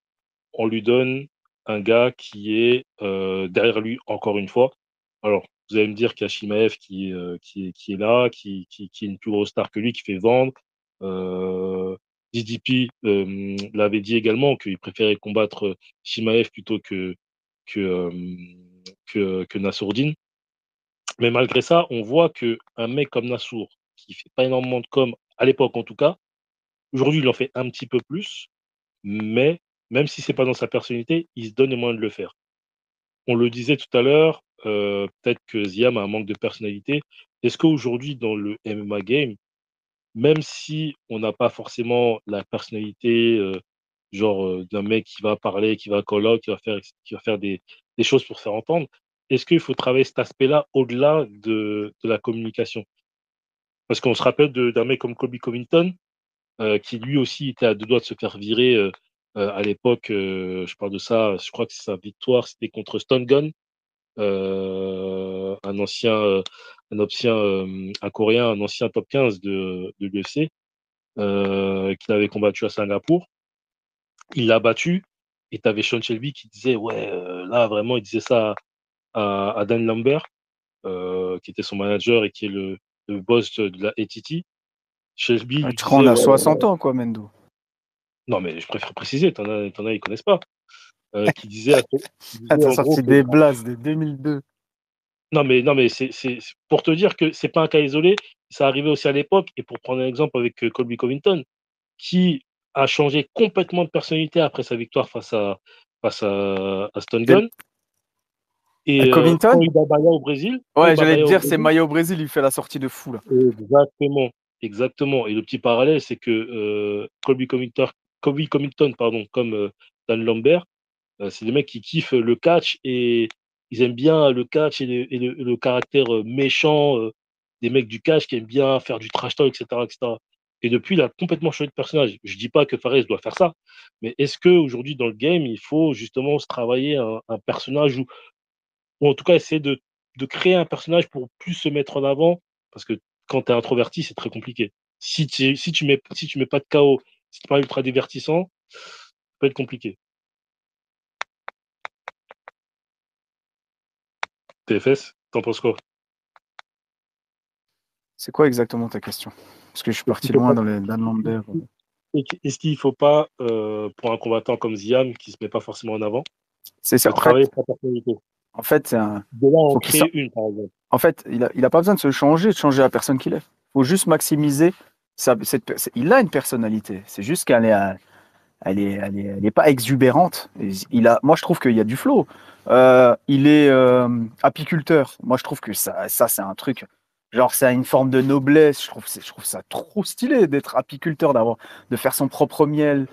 on lui donne un gars qui est derrière lui encore une fois. Alors, vous allez me dire qu'il y a Chimaev qui est là, qui est une plus grosse star que lui, qui fait vendre. DDP l'avait dit également qu'il préférait combattre Chimaev plutôt que, que Nassourdine. Mais malgré ça, on voit qu'un mec comme Nassour, qui fait pas énormément de com, à l'époque en tout cas, aujourd'hui il en fait un petit peu plus, mais même si c'est pas dans sa personnalité, il se donne les moyens de le faire. On le disait tout à l'heure, peut-être que Ziam a un manque de personnalité. Est-ce qu'aujourd'hui, dans le MMA game, même si on n'a pas forcément la personnalité, d'un mec qui va parler, qui va call out, qui va faire des choses pour se faire entendre, est-ce qu'il faut travailler cet aspect-là au-delà de la communication? Parce qu'on se rappelle d'un mec comme Colby Covington, qui lui aussi était à deux doigts de se faire virer à l'époque. Je parle de ça, je crois que sa victoire, c'était contre Stone Gun, un ancien, un Coréen, un ancien top 15 de l'UFC, qu'il avait combattu à Singapour. Il l'a battu, et tu avais Sean Shelby qui disait, ouais, là vraiment, il disait ça à Dan Lambert, qui était son manager et qui est le boss de la ATT. Shelby lui Tu crois on disait, a ouais, 60 ans, quoi, Mendo. non, mais je préfère préciser, t'en as, ils connaissent pas. Qui disait, qui Ah, disait t'as en gros sorti que, des blases de 2002. non, mais c'est pour te dire que c'est pas un cas isolé, ça arrivait aussi à l'époque, et pour prendre un exemple avec Colby Covington, qui a changé complètement de personnalité après sa victoire à Stone C'est Gun. Et Covington? quand il bat Bahia au Brésil, Ouais, j'allais te dire, c'est Maia au Brésil, il fait la sortie de fou, là. exactement, exactement. Et le petit parallèle, c'est que Colby Covington, pardon, comme Dan Lambert, c'est des mecs qui kiffent le catch, et ils aiment bien le catch et le caractère méchant des mecs du catch qui aiment bien faire du trash talk, etc., etc. Et depuis, il a complètement changé de personnage. Je dis pas que Fares doit faire ça, mais est-ce qu'aujourd'hui, dans le game, il faut justement se travailler un personnage, ou en tout cas essayer de créer un personnage pour plus se mettre en avant? Parce que quand tu es introverti, c'est très compliqué. Si tu mets pas de KO, si tu es pas ultra divertissant, ça peut être compliqué. TFS, t'en penses quoi? C'est quoi exactement ta question? Parce que je suis Est-ce qu'il parti faut loin pas, dans les Dan Lambert. est-ce qu'il faut pas, pour un combattant comme Ziam, qui se met pas forcément en avant, C'est ça. de travailler sa personnalité? En fait, c'est un. De là, en Faut qu'il créer une, par exemple. En fait, il a pas besoin de changer la personne qu'il est. Il faut juste maximiser il a une personnalité. C'est juste qu'elle est, elle est pas exubérante. Moi, je trouve qu'il y a du flow. Il est apiculteur. Moi, je trouve que ça c'est un truc. Genre, ça a une forme de noblesse. Je trouve ça trop stylé d'être apiculteur, de faire son propre miel.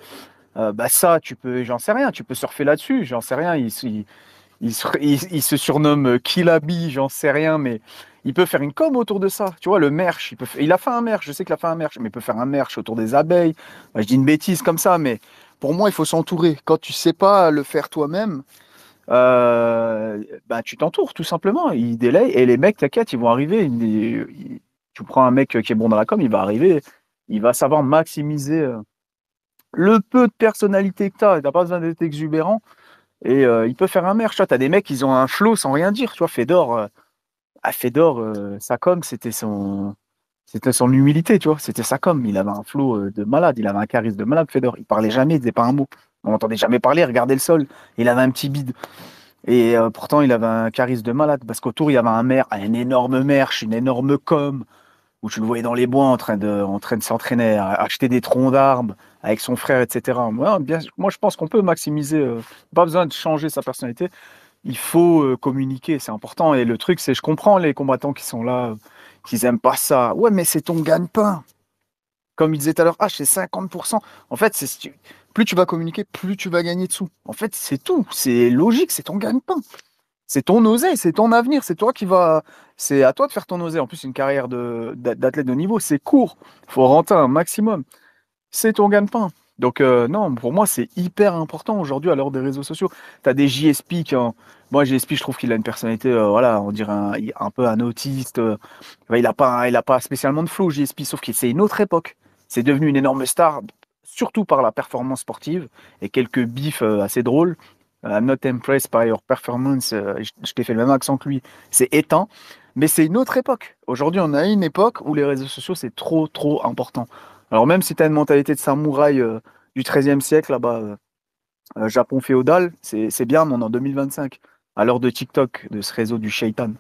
Bah ça, j'en sais rien. Tu peux surfer là-dessus. J'en sais rien. Il se surnomme Killaby, j'en sais rien, mais il peut faire une com autour de ça. Tu vois, le merch, il a fait un merch, je sais qu'il a fait un merch, mais il peut faire un merch autour des abeilles. Bah, je dis une bêtise comme ça, mais pour moi, il faut s'entourer. Quand tu sais pas le faire toi-même, bah, tu t'entoures tout simplement. Il délaye, et les mecs, t'inquiète, ils vont arriver. Tu prends un mec qui est bon dans la com, il va arriver, il va savoir maximiser le peu de personnalité que tu as. Tu n'as pas besoin d'être exubérant. Et il peut faire un merch. Tu as des mecs, ils ont un flow sans rien dire. Tu vois, Fedor, sa com, c'était son humilité, tu vois. C'était sa com. Il avait un flow de malade. Il avait un charisme de malade, Fedor. Il parlait jamais, il disait pas un mot. On n'entendait jamais parler, il regardait le sol. Il avait un petit bide. Et pourtant, il avait un charisme de malade. Parce qu'autour, il y avait un énorme merch, une énorme com, où tu le voyais dans les bois en train de s'entraîner, à acheter des troncs d'arbres avec son frère, etc. Moi, je pense qu'on peut maximiser. Pas besoin de changer sa personnalité. Il faut communiquer, c'est important. Et le truc, c'est, je comprends les combattants qui sont là, qui aiment pas ça. Ouais, mais c'est ton gagne-pain. Comme il disait tout à l'heure, c'est 50%. En fait, plus tu vas communiquer, plus tu vas gagner de sous. En fait, c'est tout. C'est logique, c'est ton gagne-pain. C'est ton oseille, c'est ton avenir, c'est toi qui vas. C'est à toi de faire ton oseille. En plus, une carrière d'athlète de niveau, c'est court. Il faut rentrer un maximum. C'est ton gagne-pain. Donc, non, pour moi, c'est hyper important aujourd'hui à l'heure des réseaux sociaux. Tu as des JSP Moi, GSP, je trouve qu'il a une personnalité, voilà, on dirait un peu un autiste. Il a pas spécialement de flow, GSP, sauf que c'est une autre époque. C'est devenu une énorme star, surtout par la performance sportive et quelques bifs assez drôles. I'm not impressed by your performance. Je t'ai fait le même accent que lui. C'est éteint, mais c'est une autre époque. Aujourd'hui, on a une époque où les réseaux sociaux, c'est trop, trop important. Alors, même si tu as une mentalité de samouraï du XIIIe siècle, là-bas, Japon féodal, c'est bien, mais on est en 2025, à l'heure de TikTok, de ce réseau du shaitan.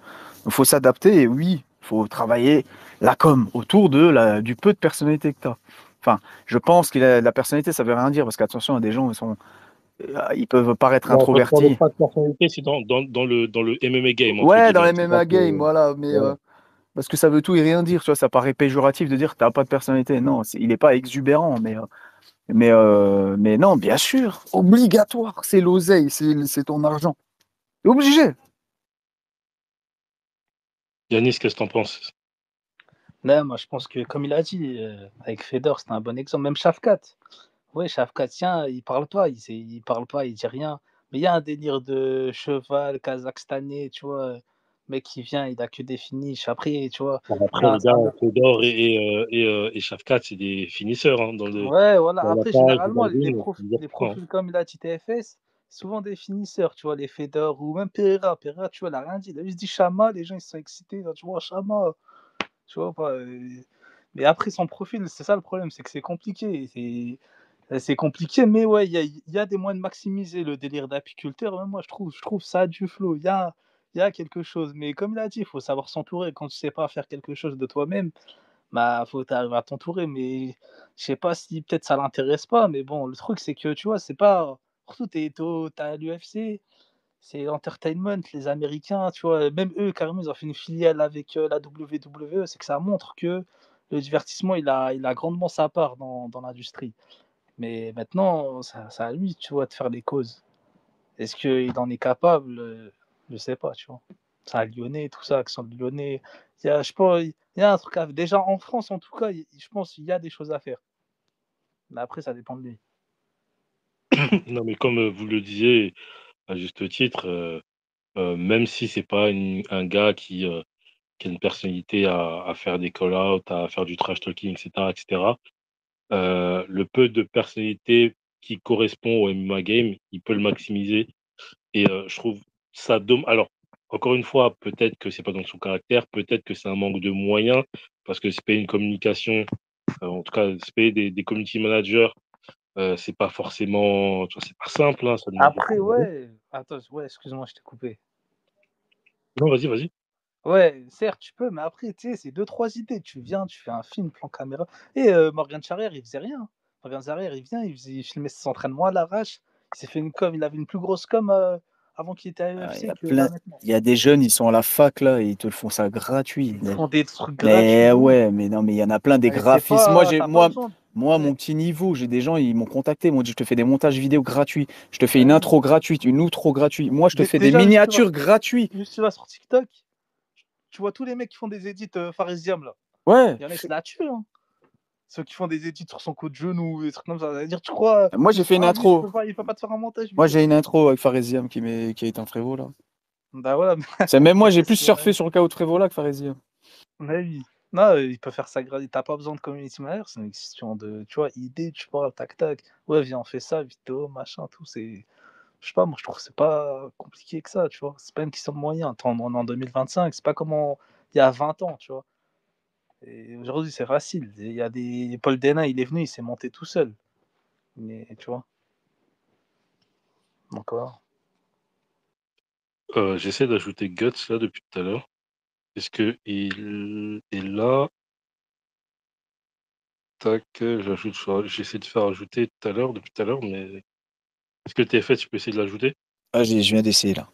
Il faut s'adapter et oui, il faut travailler la com autour du peu de personnalité que tu as. Enfin, je pense que la personnalité, ça veut rien dire parce qu'attention, des gens, ils peuvent paraître Non, quand je parle introvertis. pas de personnalité, c'est dans le MMA game, entre Ouais, dans les guillemets. C'est pas MMA que. games, voilà, mais Voilà. parce que ça veut tout et rien dire, tu vois, ça paraît péjoratif de dire que t'as pas de personnalité. Non, il n'est pas exubérant, mais non, bien sûr, obligatoire, c'est l'oseille, c'est ton argent. T'es obligé. Yanis, qu'est-ce que t'en penses? Ouais, moi, je pense que, comme il a dit, avec Fedor, c'était un bon exemple. Même Shafkat. Ouais, Shafkat, tiens, il parle pas, il dit rien. Mais il y a un délire de cheval kazakhstanais, tu vois. Mec qui vient, il a que des finishes. Après, tu vois, Bon, c'est après, les gars, un autre. Fedor et Shafkat, c'est des finisseurs hein, Ouais, voilà. dans la Après, cage, généralement, dans le ring, on peut dire les ça. Hein. profils comme il a dit TFS, souvent des finisseurs, tu vois, les Fedor ou même Pereira. Pereira, tu vois, il a rien dit. Il a juste dit Chama, les gens ils se sont excités. Là, tu vois, Chama, tu vois. Pas, mais après, son profil, c'est ça le problème, c'est que c'est compliqué. C'est compliqué, mais ouais, il y a des moyens de maximiser le délire d'apiculteur. Même moi, je trouve ça a du flow. Il y a quelque chose. Mais comme il a dit, il faut savoir s'entourer. Quand tu sais pas faire quelque chose de toi-même, bah, faut t'arriver à t'entourer. Mais je sais pas si peut-être ça l'intéresse pas. Mais bon, le truc, c'est que tu vois, c'est pas. Surtout, t'as l'UFC, c'est l'entertainment, les Américains, tu vois, même eux, carrément, ils ont fait une filiale avec la WWE. C'est que ça montre que le divertissement, il a grandement sa part dans l'industrie. Mais maintenant, c'est à lui, tu vois, de faire les causes. Est-ce qu'il en est capable? Je sais pas, tu vois. C'est un Lyonnais, tout ça, accent de Lyonnais. Je sais pas, il y a un truc à. Déjà, en France, en tout cas, je pense qu'il y a des choses à faire. Mais après, ça dépend de lui. Non, mais comme vous le disiez, à juste titre, même si c'est pas un gars qui a une personnalité à faire des call-outs, à faire du trash talking, etc., le peu de personnalité qui correspond au MMA game, il peut le maximiser. Et je trouve ça dommage. Alors, encore une fois, peut-être que c'est pas dans son caractère, peut-être que c'est un manque de moyens, parce que c'est pas une communication, en tout cas, c'est pas des community managers, c'est pas forcément, tu vois, c'est pas simple, hein, ça demande Après, beaucoup. ouais. Attends, ouais, excuse-moi, je t'ai coupé. Non, vas-y, vas-y. Ouais, certes, tu peux, mais après, tu sais, c'est deux, trois idées. Tu viens, tu fais un film, plan caméra. Et Morgan Charrière, il faisait rien. Morgan Charrière, il vient, il filmait ses entraînements à l'arrache. Il s'est fait une com, il avait une plus grosse com avant qu'il était à Il y l'UFC a que là plein, maintenant. il y a des jeunes, ils sont à la fac là et ils te le font ça gratuit. Ils te font des trucs gratuits Mais de ouf. ouais, mais non, mais il y en a plein des Mais c'est graphistes. Moi, pas, j'ai, t'as pas moi, besoin. moi, Ouais, mon petit niveau, j'ai des gens, ils m'ont contacté, ils m'ont dit, je te fais des montages vidéo gratuits, je te fais une ouais. intro gratuite, une outro gratuite. Moi, je te fais des Déjà, miniatures gratuites. juste tu vas sur TikTok, tu vois tous les mecs qui font des edits Faresiam là. Ouais. Il y en a, c'est la tue, hein. Ceux qui font des edits sur son coup de genou, des trucs comme ça. C'est-à-dire, tu crois, Moi, j'ai juste, fait une ah, lui, intro. il peut pas te faire un montage Moi, vidéo. j'ai une intro avec Faresiam qui est un frérot là. Bah voilà, C'est même moi, j'ai plus qu'est-ce que. surfé sur le cas de Frévola que Faresiam. Mais oui. Non, il peut faire ça gratuit. T'as pas besoin de community manager, c'est une question de, tu vois, idée, tu parles, tac, tac. Ouais, viens, on fait ça, vidéo, machin, tout. Je sais pas, moi, je trouve que c'est pas compliqué que ça, tu vois. C'est pas une question de moyens. Attends, on est en 2025, c'est pas comme il y a 20 ans, tu vois. Et aujourd'hui, c'est facile. Il y a des. Paul Dena, il est venu, il s'est monté tout seul. Mais, tu vois, encore. J'essaie d'ajouter Guts là depuis tout à l'heure. Est-ce que il est là? Tac, j'essaie de faire ajouter tout à l'heure, depuis tout à l'heure, mais est-ce que TFS, tu peux essayer de l'ajouter? Ah, je viens d'essayer là.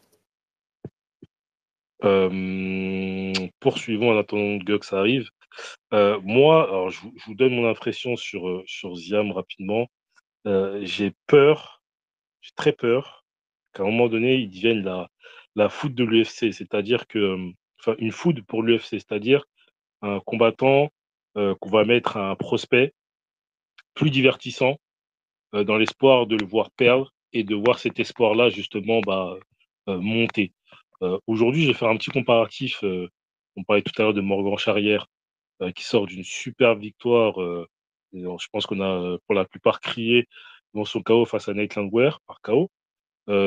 Poursuivons en attendant que Gux arrive. Moi, alors je vous donne mon impression sur Ziam rapidement. J'ai peur, j'ai très peur qu'à un moment donné, il devienne la foot de l'UFC, c'est-à-dire que, enfin, une foot pour l'UFC, c'est-à-dire un combattant qu'on va mettre à un prospect plus divertissant dans l'espoir de le voir perdre et de voir cet espoir-là, justement, bah, monter. Aujourd'hui, je vais faire un petit comparatif. On parlait tout à l'heure de Morgan Charrière, qui sort d'une super victoire. Je pense qu'on a pour la plupart crié dans son KO face à Nate Landwehr par KO.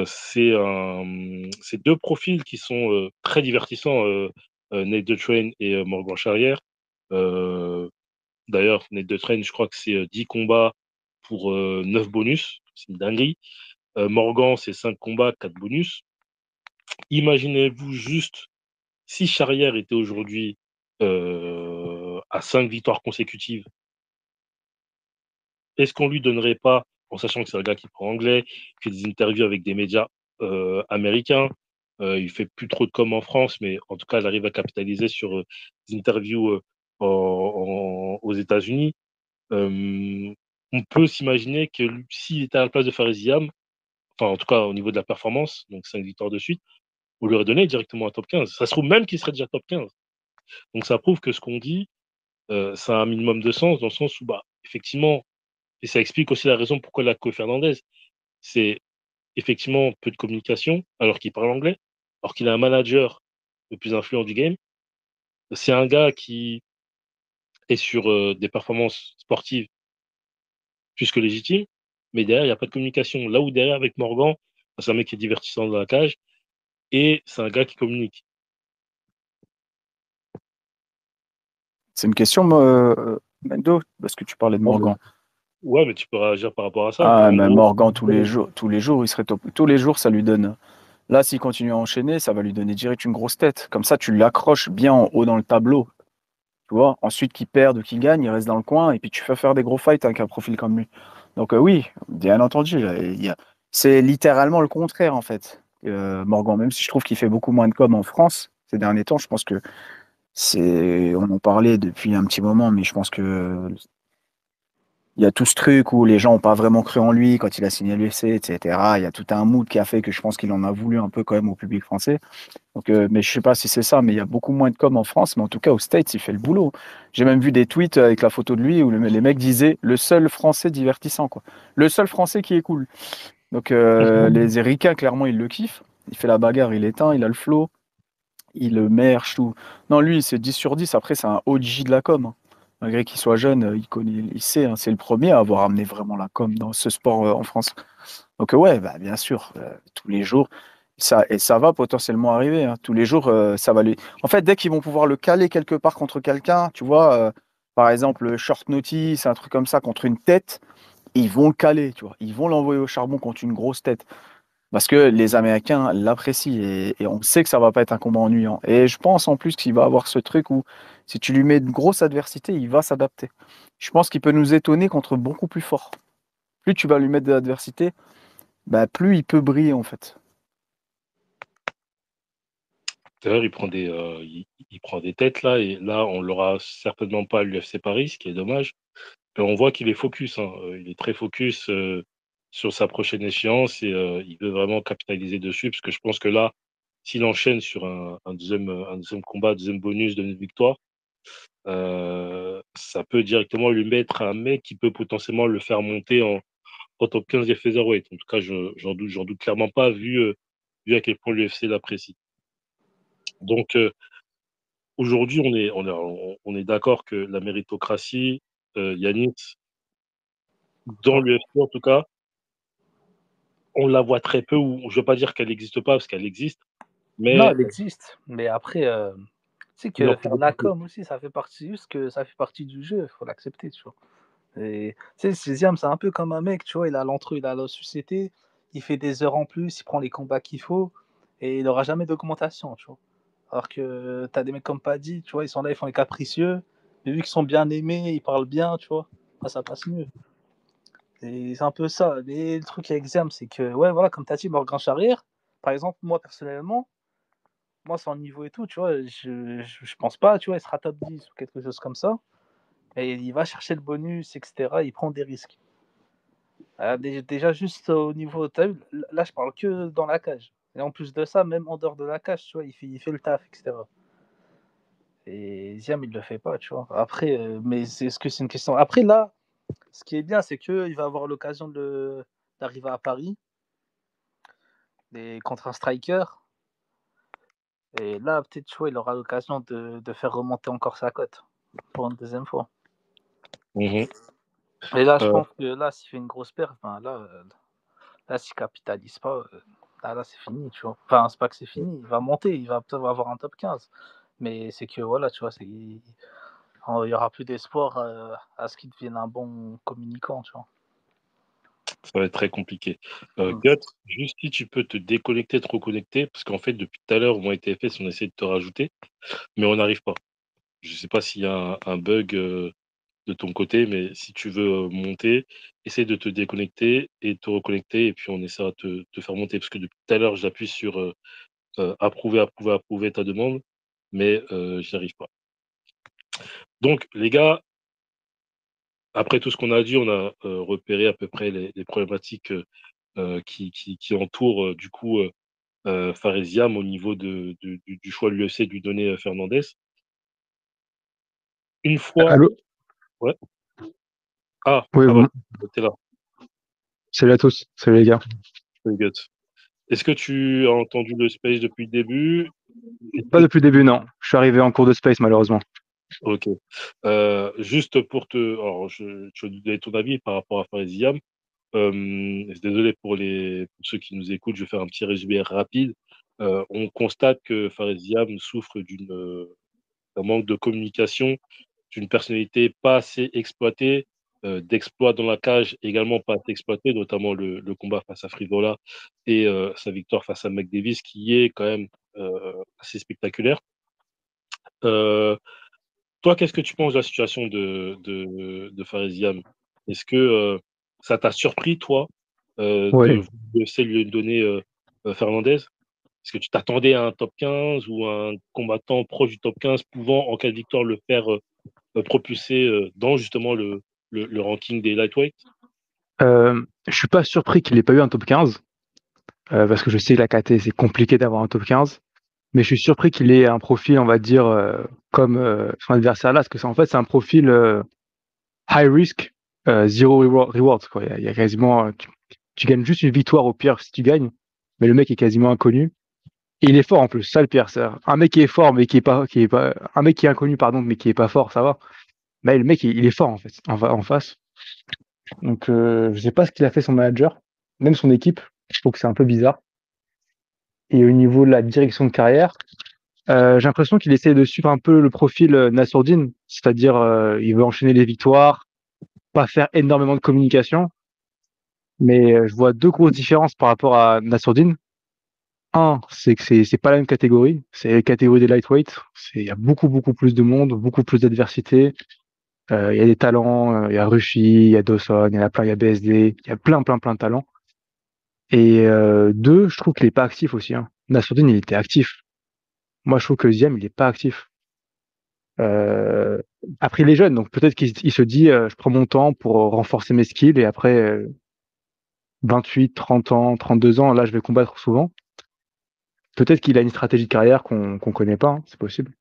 C'est deux profils qui sont très divertissants, Nate The Train et Morgan Charrière. D'ailleurs, Nate The Train, je crois que c'est 10 combats pour 9 bonus. C'est une dinguerie. Morgan, c'est 5 combats, 4 bonus. Imaginez-vous juste si Charrière était aujourd'hui à 5 victoires consécutives, est-ce qu'on lui donnerait pas, en sachant que c'est un gars qui parle anglais, qui fait des interviews avec des médias américains, il fait plus trop de com en France, mais en tout cas, il arrive à capitaliser sur des interviews aux États-Unis. On peut s'imaginer que s'il était à la place de Fares Ziam, enfin en tout cas au niveau de la performance, donc 5 victoires de suite, on lui aurait donné directement un top 15. Ça se trouve même qu'il serait déjà top 15. Donc ça prouve que ce qu'on dit, ça a un minimum de sens, dans le sens où, bah, effectivement, et ça explique aussi la raison pourquoi il a Kofi Fernandez. C'est effectivement peu de communication, alors qu'il parle anglais, alors qu'il a un manager le plus influent du game. C'est un gars qui est sur des performances sportives plus que légitimes, mais derrière, il n'y a pas de communication. Là où derrière, avec Morgan, c'est un mec qui est divertissant dans la cage, et c'est un gars qui communique. C'est une question, Mendo, parce que tu parlais de Morgan. Ouais, mais tu peux réagir par rapport à ça. Ah, En mais gros, Morgan, tous les jours, il serait top. Tous les jours, ça lui donne. Là, s'il continue à enchaîner, ça va lui donner direct une grosse tête. Comme ça, tu l'accroches bien en haut dans le tableau. Tu vois, ensuite, qu'il perde ou qu'il gagne, il reste dans le coin. Et puis, tu fais faire des gros fights avec un profil comme lui. Donc, oui, bien entendu. C'est littéralement le contraire, en fait. Morgan, même si je trouve qu'il fait beaucoup moins de com en France ces derniers temps, je pense que on en parlait depuis un petit moment, mais je pense que il y a tout ce truc où les gens n'ont pas vraiment cru en lui quand il a signé l'UFC, etc. Il y a tout un mood qui a fait que je pense qu'il en a voulu un peu quand même au public français. Donc, mais je sais pas si c'est ça, mais il y a beaucoup moins de com en France, mais en tout cas aux States, il fait le boulot. J'ai même vu des tweets avec la photo de lui où les mecs disaient le seul Français divertissant, quoi. Le seul Français qui est cool. Donc les Ricains, clairement, ils le kiffent. Il fait la bagarre, il éteint, il a le flow, il le merge, tout. Non, lui, c'est 10 sur 10. Après, c'est un OG de la com, hein. Malgré qu'il soit jeune, il connaît, il sait, hein, c'est le premier à avoir amené vraiment la com dans ce sport en France. Donc ouais, bah, bien sûr, tous les jours, ça va potentiellement arriver, hein. Tous les jours, ça va lui. En fait, dès qu'ils vont pouvoir le caler quelque part contre quelqu'un, tu vois, par exemple, short notice, un truc comme ça, contre une tête, ils vont le caler, tu vois. Ils vont l'envoyer au charbon contre une grosse tête. Parce que les Américains l'apprécient et on sait que ça va pas être un combat ennuyant. Et je pense en plus qu'il va avoir ce truc où si tu lui mets une grosse adversité, il va s'adapter. Je pense qu'il peut nous étonner contre beaucoup plus fort. Plus tu vas lui mettre de l'adversité, bah, plus il peut briller en fait. D'ailleurs, il prend des têtes là, et là, on l'aura certainement pas à l'UFC Paris, ce qui est dommage. Mais on voit qu'il est focus, hein. Il est très focus sur sa prochaine échéance, et il veut vraiment capitaliser dessus, parce que je pense que là, s'il enchaîne sur un deuxième combat, deuxième bonus de victoire, ça peut directement lui mettre un mec qui peut potentiellement le faire monter en top 15 des featherweight. En tout cas, j'en doute clairement pas, vu à quel point l'UFC l'apprécie. Donc, aujourd'hui, on est d'accord que la méritocratie, Yanis, dans l'UFC en tout cas, on la voit très peu, ou je ne veux pas dire qu'elle n'existe pas, parce qu'elle existe, Non, mais elle existe. Mais après, tu sais il en que faut faire de la beaucoup plus. com aussi, ça fait partie du jeu, il faut l'accepter, tu vois. Et tu sais, Césiam, c'est un peu comme un mec, tu vois, il a la société, il fait des heures en plus, il prend les combats qu'il faut, et il n'aura jamais d'augmentation, tu vois. Alors que tu as des mecs comme Paddy, tu vois, ils sont là, ils font les capricieux, mais vu qu'ils sont bien aimés, ils parlent bien, tu vois, bah, ça passe mieux. Et c'est un peu ça. Mais le truc avec Ziam, c'est que, ouais, voilà, comme tu as dit, Morgan Charrière, par exemple, moi, personnellement, moi, son niveau et tout, tu vois, je pense pas, tu vois, il sera top 10 ou quelque chose comme ça. Et il va chercher le bonus, etc. Il prend des risques. Déjà, juste au niveau, t'as vu, là, je parle que dans la cage. Et en plus de ça, même en dehors de la cage, tu vois, il fait le taf, etc. Et Ziam, il le fait pas, tu vois. Après, mais est-ce que c'est une question. Après, là, ce qui est bien, c'est qu'il va avoir l'occasion d'arriver à Paris. contre un striker. Et là, peut-être, tu vois, il aura l'occasion de faire remonter encore sa cote pour une deuxième fois. Mhm. Et là, je Euh, pense que là, s'il fait une grosse perte, là s'il capitalise pas, là, c'est fini, tu vois. Enfin, c'est pas que c'est fini, il va monter, il va peut-être avoir un top 15. Mais c'est que, voilà, tu vois, il y aura plus d'espoir à ce qu'il devienne un bon communicant, tu vois. Ça va être très compliqué. Mm. Gut, juste si tu peux te déconnecter, te reconnecter, parce qu'en fait, depuis tout à l'heure, moi et TFS, on essaie de te rajouter, mais on n'arrive pas. Je ne sais pas s'il y a un bug de ton côté, mais si tu veux monter, essaie de te déconnecter et te reconnecter, et puis on essaiera de te faire monter, parce que depuis tout à l'heure, j'appuie sur approuver, approuver, approuver ta demande, mais j'y arrive pas. Donc, les gars, après tout ce qu'on a dit, on a repéré à peu près les problématiques qui entourent du coup Faresiam au niveau du choix de l'UFC de lui donner Fernandez. Une fois. Allô? Ouais. Ah, Oui, ah bah, t'es là. salut à tous, salut les gars. Very good. Est-ce que tu as entendu le space depuis le début? Pas depuis le début, non. Je suis arrivé en cours de space, malheureusement. Ok. Juste pour te. Alors, je vais te donner ton avis par rapport à Faresiam. Désolé pour pour ceux qui nous écoutent, je vais faire un petit résumé rapide. On constate que Faresiam souffre d'un manque de communication, d'une personnalité pas assez exploitée, d'exploits dans la cage également pas assez exploité, notamment le combat face à Frivola et sa victoire face à McDavis, qui est quand même assez spectaculaire. Euh, Toi, qu'est-ce que tu penses de la situation de Faresiam? Est-ce que ça t'a surpris, toi, Oui. de lui donner Fernandez? Est-ce que tu t'attendais à un top 15 ou à un combattant proche du top 15 pouvant, en cas de victoire, le faire propulser dans justement le ranking des lightweight? Je suis pas surpris qu'il ait pas eu un top 15, parce que je sais que la KT, c'est compliqué d'avoir un top 15. Mais je suis surpris qu'il ait un profil, on va dire, comme son adversaire là, parce que en fait, c'est un profil high risk, zero reward, quoi. Il y a quasiment, tu gagnes juste une victoire au pire si tu gagnes, mais le mec est quasiment inconnu. Et il est fort en plus, ça le pire. C'est un mec qui est fort, mais qui est pas, un mec qui est inconnu, pardon, mais qui est pas fort, ça va. Mais le mec, il est fort en fait, en face. Donc, je sais pas ce qu'il a fait son manager, même son équipe. Je trouve que c'est un peu bizarre. Et au niveau de la direction de carrière, j'ai l'impression qu'il essaie de suivre un peu le profil Nassourdine, c'est-à-dire il veut enchaîner les victoires, pas faire énormément de communication. Mais je vois deux grosses différences par rapport à Nassourdine. Un, c'est que c'est pas la même catégorie, c'est la catégorie des lightweight. Il y a beaucoup plus de monde, beaucoup plus d'adversité. Il y a des talents, il y a Rushy, il y a Dawson, il y en a plein, il y a BSD, il y a plein de talents. Et deux, je trouve qu'il est pas actif aussi. Hein. Nassourdine, il était actif. Moi, je trouve que Ziam, il est pas actif. Euh, Après, il est jeune, donc peut-être qu'il se dit, je prends mon temps pour renforcer mes skills et après 28, 30 ans, 32 ans, là, je vais combattre souvent. Peut-être qu'il a une stratégie de carrière qu'on connaît pas, hein, c'est possible.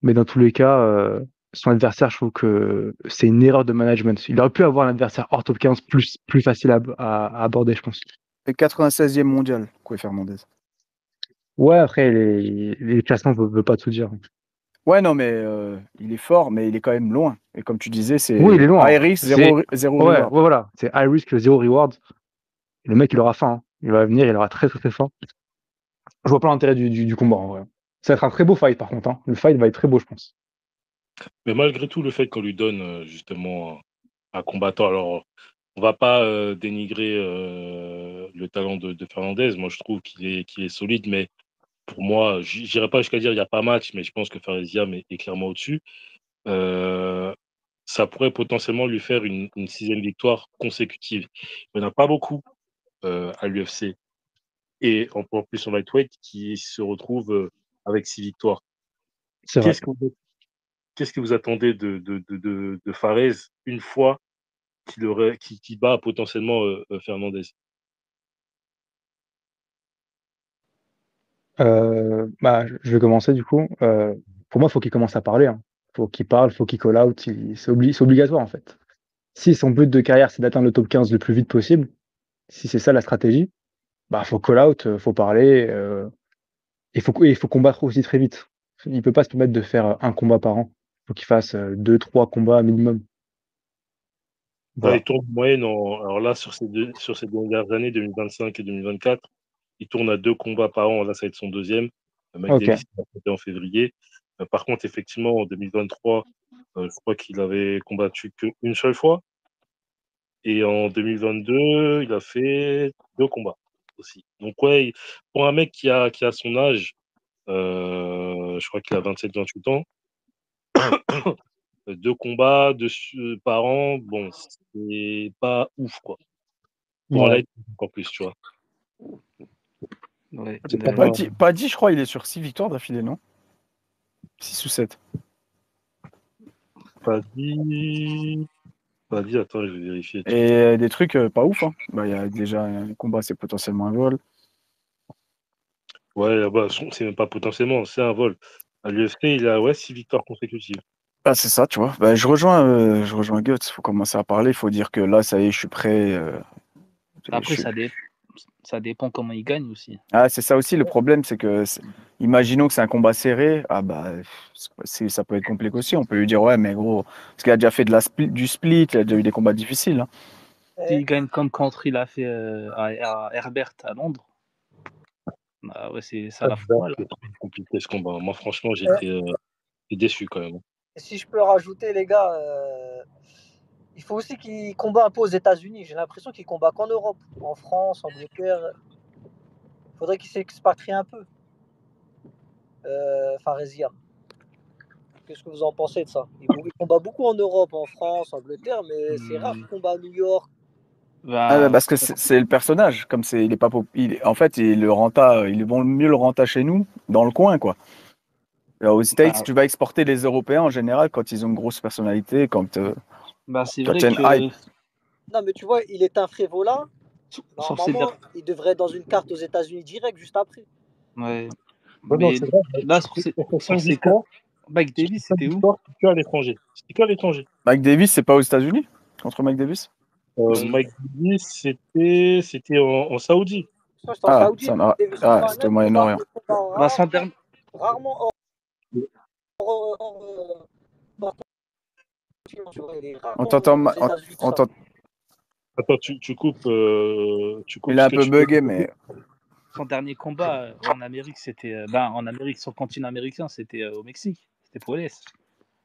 Mais dans tous les cas, son adversaire, je trouve que c'est une erreur de management. Il aurait pu avoir un adversaire hors top 15 plus facile à aborder, je pense. Et 96e mondial, quoi, Fernandez. Ouais, après, les classements ne veulent pas tout dire. Ouais, non, mais il est fort, mais il est quand même loin. Et comme tu disais, Oui, il est c'est loin. high risk, zéro Ouais, reward. voilà. C'est high risk, zero reward. Et le mec, il aura faim. Hein. Il va venir, il aura très faim. Je vois pas l'intérêt du combat, en vrai. Ça va être un très beau fight, par contre. Hein. Le fight va être très beau, je pense. Mais malgré tout, le fait qu'on lui donne justement un combattant, alors on va pas dénigrer le talent de Fernandez. Moi, je trouve qu'il est solide, mais pour moi, j'irai pas jusqu'à dire il n'y a pas match, mais je pense que Faresiam est clairement au-dessus. Euh, Ça pourrait potentiellement lui faire une sixième victoire consécutive. Il n'y en a pas beaucoup à l'UFC et en plus en lightweight qui se retrouve avec 6 victoires. C'est vrai. Qu'est-ce que qu'est-ce que vous attendez de Fares une fois qui bat potentiellement Fernandez? Bah, je vais commencer, du coup. Pour moi, il faut qu'il commence à parler. Hein. Faut qu'il parle, faut qu'il call out. C'est obligatoire, en fait. Si son but de carrière, c'est d'atteindre le top 15 le plus vite possible, si c'est ça la stratégie, bah, faut call out, faut parler, il faut combattre aussi très vite. Il peut pas se permettre de faire un combat par an. Faut qu'il fasse 2-3 combats minimum. Là, il Voilà. tourne en moyenne, alors là, sur ces dernières années, 2025 et 2024, il tourne à 2 combats par an. Là, ça va être son deuxième. Mike Ok. Davis, il a arrêté en février. Par contre, effectivement, en 2023, je crois qu'il avait combattu qu'une seule fois. Et en 2022, il a fait 2 combats aussi. Donc, ouais, pour un mec qui a son âge, je crois qu'il a 27-28 ans, 2 combats par an, bon, c'est pas ouf, quoi. Pour un Ouais. light, encore plus, tu vois. Ouais, C'est pas Paddy, Paddy, je crois, il est sur 6 victoires d'affilée, non? 6 ou 7. Paddy, attends, je vais vérifier. Et des trucs pas ouf, hein. Bah, il y a déjà un combat, c'est potentiellement un vol. Ouais, bah, c'est même pas potentiellement, c'est un vol. À l'UFC, il a 6 victoires consécutives. Ah, c'est ça, tu vois. Bah, je rejoins Guts. Il faut commencer à parler. Il faut dire que là, ça y est, je suis prêt. Après, je suis- ça dépend comment il gagne aussi. Ah, c'est ça aussi. Le problème, c'est que, imaginons que c'est un combat serré. Ah, bah, ça peut être compliqué aussi. On peut lui dire, ouais, mais gros, parce qu'il a déjà fait du split, il a déjà eu des combats difficiles, hein. S'il gagne comme contre il a fait à Herbert à Londres, bah ouais, c'est ça la fout mal. C'est trop compliqué ce combat. Moi, franchement, j'étais déçu quand même. Et si je peux rajouter, les gars, il faut aussi qu'il combat un peu aux États-Unis. J'ai l'impression qu'il combat qu'en Europe, en France, en Angleterre. Il faudrait qu'il s'expatrie un peu. Faresiam. Qu'est-ce que vous en pensez de ça? Il combat beaucoup en Europe, en France, en Angleterre, mais c'est rare qu'il combat à New York. Ah, Bah, parce que c'est le personnage. Comme c'est, il est pas, en fait, ils vont mieux le renta chez nous, dans le coin, quoi. Alors, aux States, bah, tu vas exporter les Européens en général quand ils ont une grosse personnalité, c'est quand vrai il y a une que hype. Non, mais tu vois, il est un Frévola. sur ces Normalement, il devrait être dans une carte aux États-Unis direct, juste après. ouais. Ouais, non, Mais c'est vrai. là sur ces cas, Mike Davis c'était où? C'était que à l'étranger. C'était que à l'étranger. Mike Davis, c'est pas aux États-Unis contre Mike Davis? Mike Davis, c'était en Saoudi. Ça, c'est en Ah, Saoudi. c'était au Moyen-Orient. Bah, son dernier. Rarement hors tu vois, il est On rarement t'entend, aux États-Unis, tout ça. Attends, tu coupes Il a ce un que peu tu bugué, veux. mais Son dernier combat en Amérique, c'était. En Amérique, sur le continent américain, c'était au Mexique. C'était Puelles.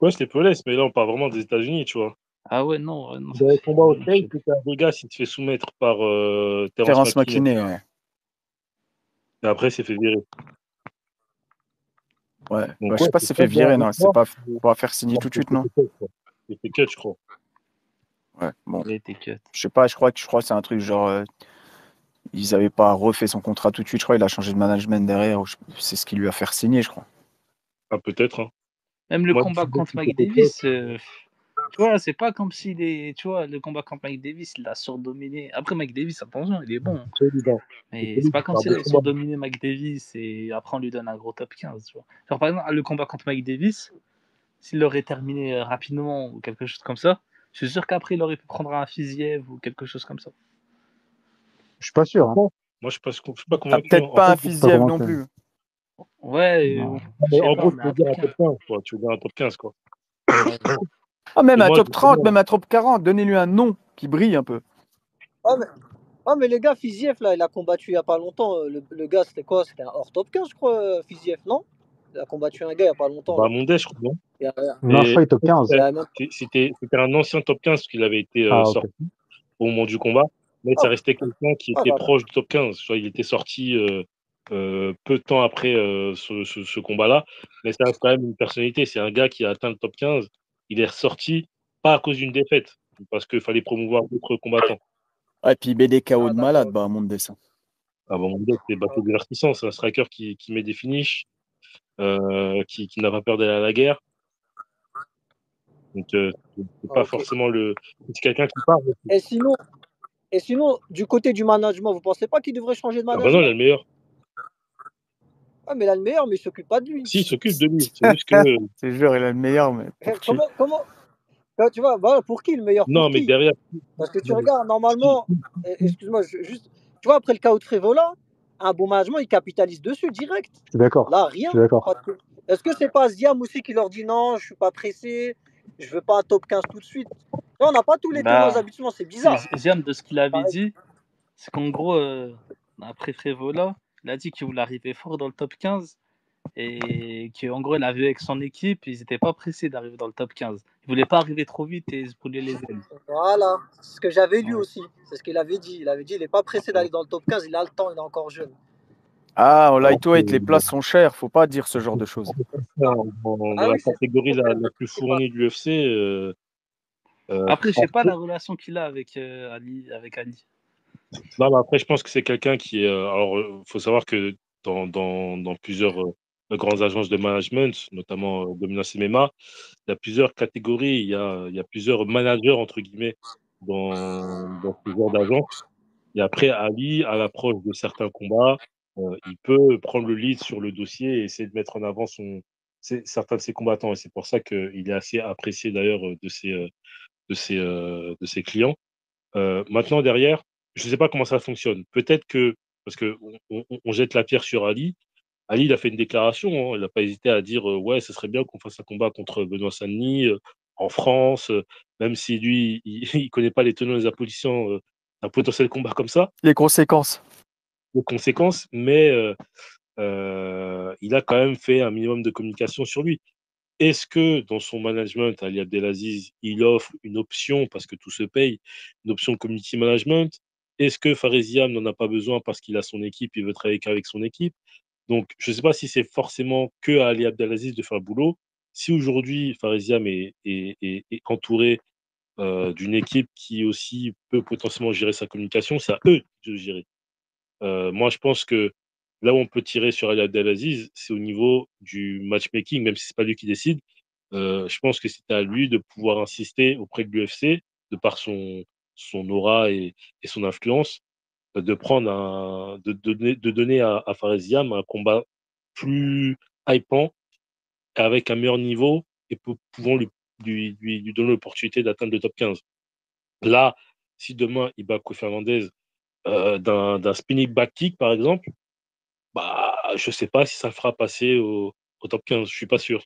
Ouais, c'était Paulès, mais là, on parle vraiment des États-Unis, tu vois. Ah ouais, non, ça Le fait. combat au je States, sais plus. c'était un Vegas, il se fait soumettre par Terence Terence McKinney. McKinney, ouais. Et après, il s'est fait virer. Ouais. Donc, Bah, je sais pas si c'est fait virer, non. C'est pas faire signer tout de suite, non? Il fait cut, je crois. Ouais, bon. Il a été cut. Je sais pas, je crois que c'est un truc genre. Ils avaient pas refait son contrat tout de suite, je crois. Il a changé de management derrière. C'est ce qui lui a fait signer, je crois. Ah, peut-être. Hein. Même le Moi, combat je contre sais Mike que Davis, tu vois, c'est pas comme s'il est. Tu vois, le combat contre Mike Davis, il a surdominé. Après, Mike Davis, attention, il est bon. c'est évident. Mais c'est pas comme s'il avait surdominé Mike Davis et après on lui donne un gros top 15. Tu vois. Genre, par exemple, le combat contre Mike Davis, s'il l'aurait terminé rapidement ou quelque chose comme ça, je suis sûr qu'après il aurait pu prendre un Fiziev ou quelque chose comme ça. Je suis pas sûr. Hein. Moi, je suis pas T'as convaincu. peut-être En pas un fait, Fiziev non plus. Ouais, Non. je sais en pas, gros, mais tu veux dire un top 15, quoi. Tu veux dire un top 15, quoi. Ah, même Et un moi, top 30, justement, même un top 40. Donnez-lui un nom qui brille un peu. Mais les gars, Fiziev, là, il a combattu il y a pas longtemps. Le gars, c'était quoi? C'était un hors top 15, je crois, Fiziev, non? Il a combattu un gars il y a pas longtemps. Là. Mondet, je crois, non? Il y a- Non, je Et crois qu'il est top 15. il y a même- c'était un ancien top 15 parce qu'il avait été Ah, ok. sorti au moment du combat. Mais Ah, ça restait quelqu'un qui était voilà. proche du top 15. Tu vois, il était sorti peu de temps après ce combat-là. Mais ça reste quand même une personnalité. C'est un gars qui a atteint le top 15. Il est ressorti, pas à cause d'une défaite, parce qu'il fallait promouvoir d'autres combattants. Ah, et puis il met des KO Ah, de d'accord. malade, bah, un monde dessin. Ah bon, c'est battu divertissant. C'est un striker qui met des finishes, qui n'a pas peur d'aller à la guerre. Donc, c'est pas Ok. forcément c'est quelqu'un qui parle. Et sinon, du côté du management, vous pensez pas qu'il devrait changer de Ah bah non, management? il a le meilleur. Ah, mais il a le meilleur, mais il s'occupe pas de lui. Si, il s'occupe de lui. C'est juste que. C'est sûr, il a le meilleur, mais pour qui? Comment Là, tu vois, voilà, pour qui le meilleur? Non, Pour mais qui? derrière. Parce que tu regardes, normalement, excuse-moi, Tu vois, après le KO de Frévola, un bon management, il capitalise dessus direct. Je suis d'accord. Là, Je rien. suis d'accord. Est-ce que c'est pas Ziam aussi qui leur dit non, je suis pas pressé, je veux pas un top 15 tout de suite? Là, on n'a pas tous les tenants Bah, habituellement, c'est bizarre. Ziam, de ce qu'il avait Pareil. dit, c'est qu'en gros, après Frévola, il a dit qu'il voulait arriver fort dans le top 15 et qu'en gros, il avait avec son équipe, ils n'étaient pas pressés d'arriver dans le top 15. Ils voulaient pas arriver trop vite et se brûler les ailes. Voilà, c'est ce que j'avais lu Ouais. aussi. C'est ce qu'il avait dit. Il avait dit il n'est pas pressé d'aller dans le top 15, il a le temps, il est encore jeune. Ah, en Alors lightweight, que les places sont chères. Faut pas dire ce genre de choses. dans Ah la oui, c'est catégorie la problème. plus fournie de l'UFC, Après, je sais pas après, la relation qu'il a avec Ali. non, mais après, je pense que c'est quelqu'un qui est. Alors, faut savoir que dans plusieurs grandes agences de management, notamment Dominance MMA, il y a plusieurs catégories, il y a plusieurs managers, entre guillemets, dans ce genre d'agence. Et après, Ali, à l'approche de certains combats, il peut prendre le lead sur le dossier et essayer de mettre en avant certains de ses combattants. Et c'est pour ça qu'il est assez apprécié d'ailleurs de ses clients. Maintenant, derrière, je ne sais pas comment ça fonctionne. Peut-être que, parce qu'on jette la pierre sur Ali, Ali, il a fait une déclaration, hein, il n'a pas hésité à dire ouais, ce serait bien qu'on fasse un combat contre Benoît Saint-Denis en France, même si lui, il ne connaît pas les tenants et les aboutissants d'un potentiel combat comme ça, Les conséquences. les conséquences, mais il a quand même fait un minimum de communication sur lui. Est-ce que dans son management, Ali Abdelaziz, il offre une option, parce que tout se paye, une option community management? Est-ce que Faresiam n'en a pas besoin parce qu'il a son équipe, il veut travailler qu'avec son équipe? Donc, je ne sais pas si c'est forcément que à Ali Abdelaziz de faire le boulot. Si aujourd'hui, Faresiam est entouré d'une équipe qui aussi peut potentiellement gérer sa communication, c'est à eux de gérer. Moi, je pense que là où on peut tirer sur Ali Abdelaziz, c'est au niveau du matchmaking, même si c'est pas lui qui décide. Je pense que c'était à lui de pouvoir insister auprès de l'UFC, de par son aura et son influence, de donner à Faresiam un combat plus hypant, avec un meilleur niveau et pouvant lui donner l'opportunité d'atteindre le top 15. Là, si demain il bat Kofi Fernandez d'un spinning back kick, par exemple, bah, je sais pas si ça le fera passer au top 15, je suis pas sûr.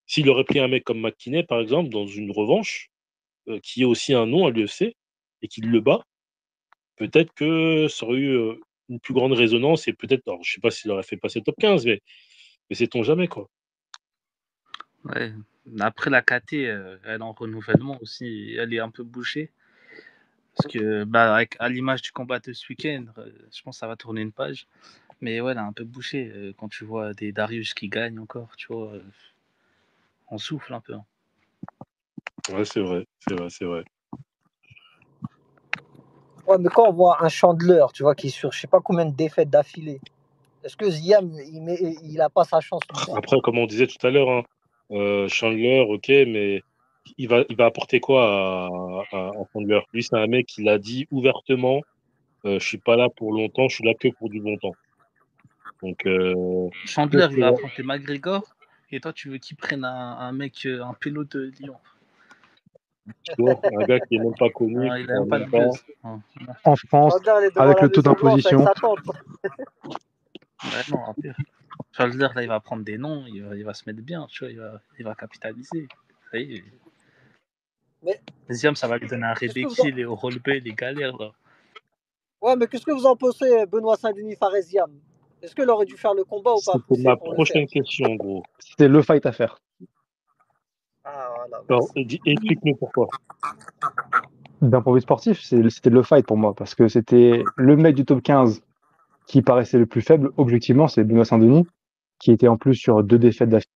S'il aurait pris un mec comme McKinney, par exemple, dans une revanche, qui est aussi un nom à l'UFC, et qu'il le bat, peut-être que ça aurait eu une plus grande résonance et peut-être, alors je sais pas s'il aurait fait passer le top 15, mais sait-on jamais, quoi. Ouais. Après, la KT, elle est en renouvellement aussi. Elle est un peu bouchée. Parce que, à l'image du combat de ce week-end, je pense que ça va tourner une page. Mais ouais, elle est un peu bouchée. Quand tu vois des Darius qui gagnent encore, tu vois, on souffle un peu. Hein. Ouais, c'est vrai, c'est vrai, c'est vrai. Ouais, mais quand on voit un Chandler, tu vois, qui est sur je sais pas combien de défaites d'affilée, est-ce que Ziam, il a pas sa chance lui aussi? Après, comme on disait tout à l'heure, hein, Chandler, ok, mais il va apporter quoi à Chandler? Lui, c'est un mec qui l'a dit ouvertement, je suis pas là pour longtemps, je suis là que pour du bon temps. Donc, Chandler, il va affronter McGregor. Et toi, tu veux qu'il prenne un mec, un pélo de Lyon. tu vois, un gars qui est même pas connu, Ah, qui il a parle même pas même de pas. buzz. Ah, non. En France, Chandler, il est devant avec la le taux Maison Blanche avec d'imposition, sa tante. Ouais, non, en pire. Chandler, là, il va prendre des noms, il va se mettre bien, tu vois, il va capitaliser. Ça y est. Mais Deuxième, ça va lui donner un qu'est-ce que vous Rebeki, en... les rollbay, les galères, là. Ouais, mais qu'est-ce que vous en pensez, Benoît Saint-Denis Faresiam? Est-ce qu'il aurait dû faire le combat ou pas C'était pousser ma pour le faire? prochaine question, en gros. c'est le fight à faire. Ah voilà, Alors, merci. explique-nous pourquoi. D'un point de vue sportif, c'était le fight pour moi, parce que c'était le mec du top 15 qui paraissait le plus faible. Objectivement, c'est Benoît Saint-Denis, qui était en plus sur 2 défaites d'affilée.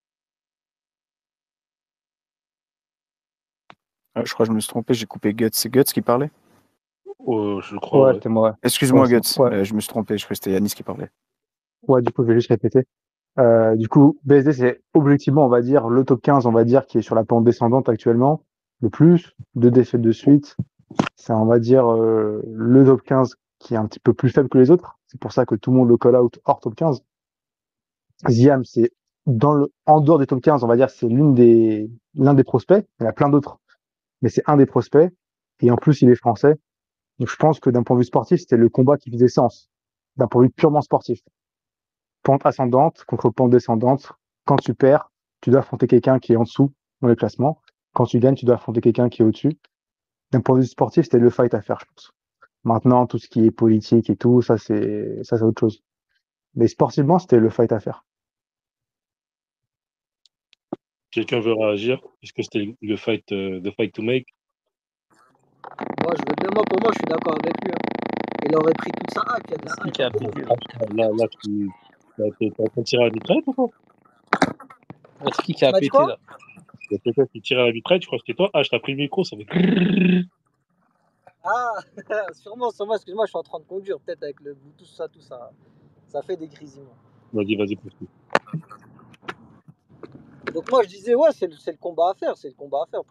Je crois que je me suis trompé, j'ai coupé Guts. C'est Guts qui parlait? Je crois, Ouais, ouais. c'était moi. Excuse-moi, Ouais, Guts. ouais. Je me suis trompé, je crois que c'était Yanis qui parlait. Ouais, du coup, je vais juste répéter. Du coup, BSD, c'est objectivement, on va dire, le top 15, on va dire, qui est sur la pente descendante actuellement. Le plus, 2 défaites de suite. C'est, on va dire, le top 15 qui est un petit peu plus faible que les autres. C'est pour ça que tout le monde le call out hors top 15. Ziam, c'est en dehors des top 15, on va dire, c'est l'un des prospects. Il y en a plein d'autres, mais c'est un des prospects. Et en plus, il est français. Donc je pense que d'un point de vue sportif, c'était le combat qui faisait sens. D'un point de vue purement sportif. Pente ascendante contre pente descendante. Quand tu perds, tu dois affronter quelqu'un qui est en dessous dans le classement. Quand tu gagnes, tu dois affronter quelqu'un qui est au-dessus. D'un point de vue sportif, c'était le fight à faire, je pense. Maintenant, tout ce qui est politique et tout, ça, c'est autre chose. Mais sportivement, c'était le fight à faire. Quelqu'un veut réagir? Est-ce que c'était le fight, the fight to make? Moi, je veux bien, pour moi, je suis d'accord avec lui, hein. Il aurait pris toute sa hype, il y a de la C'est qui hype qui a après. pété là? Là, t'es en train de tirer à la mitraille ou quoi? C'est qui Tu a m'as dit pété quoi? là? Il y a quelqu'un qui tire à la mitraille, tu crois que c'était toi? Ah, je t'ai pris le micro, ça fait. Ah, sûrement, excuse-moi, je suis en train de conduire, peut-être avec le Bluetooth, tout ça. Ça fait des grésillements. Vas-y, poursuis. Donc moi, je disais, ouais, c'est le combat à faire, c'est le combat à faire.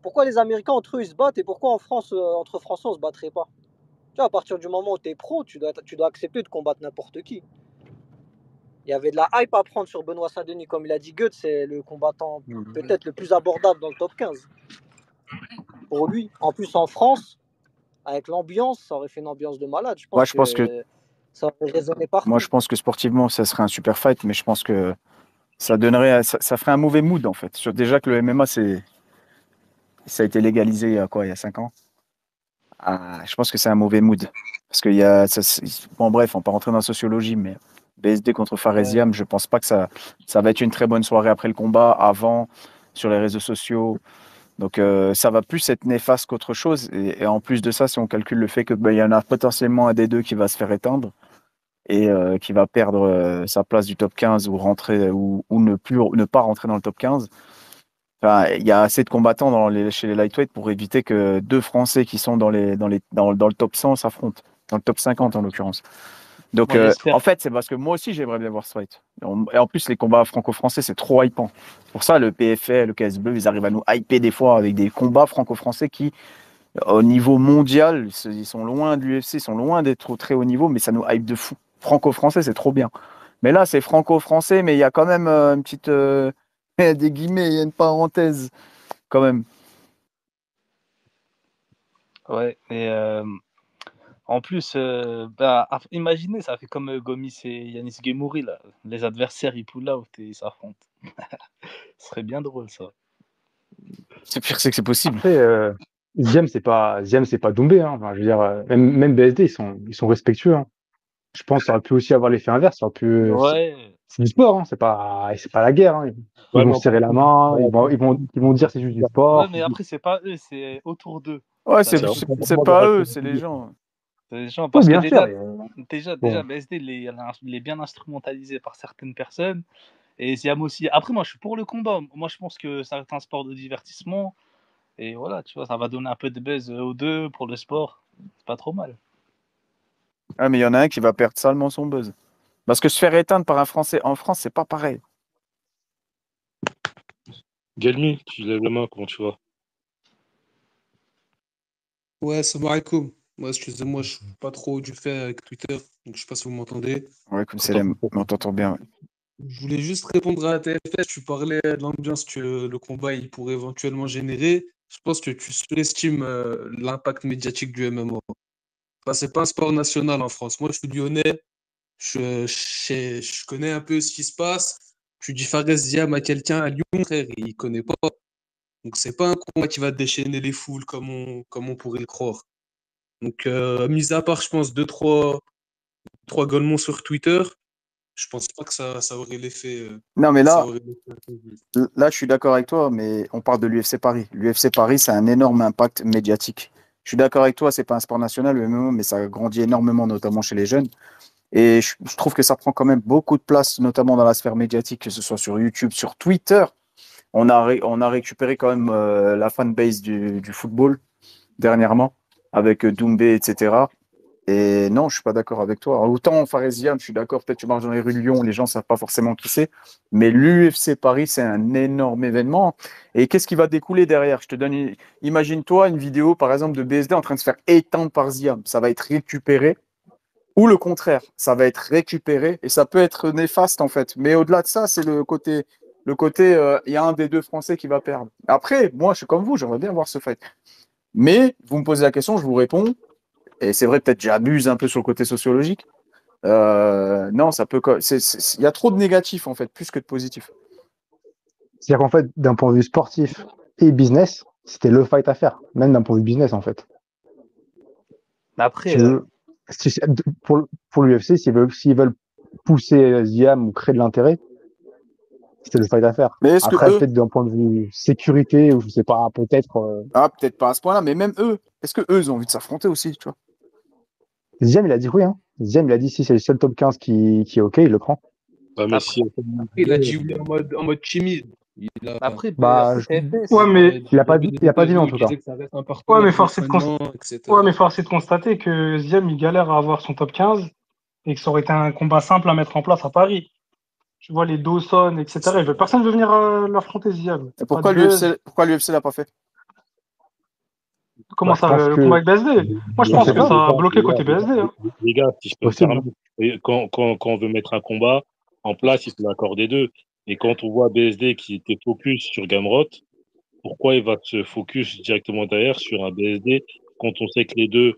Pourquoi les Américains, entre eux, ils se battent et pourquoi en France, entre Français, on se battrait pas? Tu vois, à partir du moment où tu es pro, tu dois accepter de combattre n'importe qui. Il y avait de la hype à prendre sur Benoît Saint-Denis. Comme il a dit Goethe, c'est le combattant peut-être le plus abordable dans le top 15. Pour lui. En plus, en France, avec l'ambiance, ça aurait fait une ambiance de malade. Je Moi, pense je pense que, que ça aurait résonné moi, partout. je pense que sportivement, ça serait un super fight, mais je pense que ça donnerait, ça ferait un mauvais mood, en fait. Déjà que le MMA, ça a été légalisé il y a quoi, il y a 5 ans? Ah, je pense que c'est un mauvais mood. Parce qu'il y a, bon, bref, on peut rentrer dans la sociologie, mais BSD contre Ouais. Faresiam, je pense pas que ça va être une très bonne soirée après le combat, avant, sur les réseaux sociaux. Donc, ça va plus être néfaste qu'autre chose. Et en plus de ça, si on calcule le fait que il y en a potentiellement un des deux qui va se faire éteindre et qui va perdre sa place du top 15 ou rentrer ou ne pas rentrer dans le top 15. Enfin, il y a assez de combattants chez les lightweight pour éviter que deux Français qui sont dans le top 100 s'affrontent, dans le top 50 en l'occurrence. Donc, Moi j'espère. en fait, c'est parce que moi aussi, j'aimerais bien voir ce fight. Et en plus, les combats franco-français, c'est trop hypant. Pour ça, le PFL, le KSB, ils arrivent à nous hyper des fois avec des combats franco-français qui, au niveau mondial, ils sont loin de l'UFC, ils sont loin d'être au très haut niveau, mais ça nous hype de fou. Franco-français, c'est trop bien. Mais là, c'est franco-français, mais il y a quand même une petite, des guillemets, il y a une parenthèse quand même. Ouais, et en plus, imaginez, ça fait comme Gomis et Yanis Gemouri, là. Les adversaires, ils pull out et ils s'affrontent. Ce serait bien drôle, ça. C'est pire, c'est que c'est possible. Après, Ziem, c'est pas Doumbé, hein. Enfin, je veux dire, même BSD, ils sont respectueux, hein. Je pense que ça aurait pu aussi avoir l'effet inverse. Ça aurait pu, Ouais, c'est du sport, hein. C'est pas la guerre, hein. Ils Ouais, vont mais se serrer la main, ils vont dire c'est juste du ouais, sport. mais après, c'est pas eux, c'est autour d'eux. Ouais, Ça, c'est pas eux, c'est les gens. c'est les gens, Oui, parce que bien sûr. déjà Bon. BSD, il est bien instrumentalisé par certaines personnes. Et Siam aussi. Après, moi, je suis pour le combat. Moi, je pense que ça reste un sport de divertissement. Et voilà, tu vois, ça va donner un peu de buzz aux deux pour le sport. C'est pas trop mal. Ah, mais il y en a un qui va perdre salement son buzz. Parce que se faire éteindre par un Français en France, c'est pas pareil. Galmi, tu lèves la main, comment tu vas? Ouais, salam alaikum. Moi, excusez-moi, je suis pas trop du fait avec Twitter, donc je sais pas si vous m'entendez. Ouais, comme c'est on t'entend bien. Ouais. Je voulais juste répondre à la TFS. Tu parlais de l'ambiance que le combat il pourrait éventuellement générer. Je pense que tu surestimes l'impact médiatique du MMA. Enfin, c'est pas un sport national en France. Moi, je suis lyonnais. Je connais un peu ce qui se passe. Tu dis Fares Diam à quelqu'un à Lyon, frère, il connaît pas. Donc, c'est pas un combat qui va déchaîner les foules comme on pourrait le croire. Donc, mis à part, je pense, trois golemons sur Twitter, je pense pas que ça aurait l'effet. Non, mais Ça là, aurait l'effet attendu. là, je suis d'accord avec toi, mais on parle de l'UFC Paris. L'UFC Paris, c'est un énorme impact médiatique. Je suis d'accord avec toi, c'est pas un sport national, le MMA, mais ça grandit énormément, notamment chez les jeunes. Et je trouve que ça prend quand même beaucoup de place, notamment dans la sphère médiatique, que ce soit sur YouTube, sur Twitter. On a récupéré quand même la fanbase du football dernièrement, avec Doumbé, etc. Et non, je suis pas d'accord avec toi. Autant Faresian, je suis d'accord, peut-être tu marches dans les rues de Lyon, les gens savent pas forcément qui c'est. Mais l'UFC Paris, c'est un énorme événement. Et qu'est-ce qui va découler derrière? Je te donne, imagine-toi une vidéo, par exemple, de BSD en train de se faire éteindre par Ziam. Ça va être récupéré. Ou le contraire, ça va être récupéré. Et ça peut être néfaste, en fait. Mais au-delà de ça, c'est il y a un des deux Français qui va perdre. Après, moi, je suis comme vous, j'aimerais bien voir ce fight. Mais vous me posez la question, je vous réponds. Et c'est vrai, peut-être j'abuse un peu sur le côté sociologique. Non, ça peut. Il y a trop de négatifs, en fait, plus que de positifs. C'est-à-dire qu'en fait, d'un point de vue sportif et business, c'était le fight à faire, même d'un point de vue business, en fait. Mais après, Tu veux, pour l'UFC, s'ils veulent pousser Ziam ou créer de l'intérêt, c'était le fight à faire. Mais est-ce que Après, eux. peut-être d'un point de vue sécurité, ou je sais pas, peut-être. Ah, peut-être pas à ce point-là, mais même eux, est-ce que eux ils ont envie de s'affronter aussi, tu vois? Ziam, il a dit oui, hein. Ziam, il a dit si c'est le seul top 15 qui est OK, il le prend. Ouais, mais après, si Il a dit oui en mode timide. après, Bah, TFS, Ouais, mais, il a pas dit non, en Il tout cas. disait que ça reste un ouais, partenaire mais gagnant, etc. ouais, mais force est de constater que Ziam, il galère à avoir son top 15 et que ça aurait été un combat simple à mettre en place à Paris. Tu vois, les Dawson, etc. Personne ne veut venir l'affronter, Ziam. Et Pas de buzz. pourquoi l'UFC l'a pas fait? Comment Bah, je ça, pense le combat que avec BSD? Moi, je bah, pense c'est que ça, ça a bloqué côté BSD. Hein. Les gars, si je peux me possible. permettre, et quand on veut mettre un combat en place, il faut l'accord des deux. Et quand on voit BSD qui était focus sur Gamrot, pourquoi il va se focus directement derrière sur un BSD quand on sait que les deux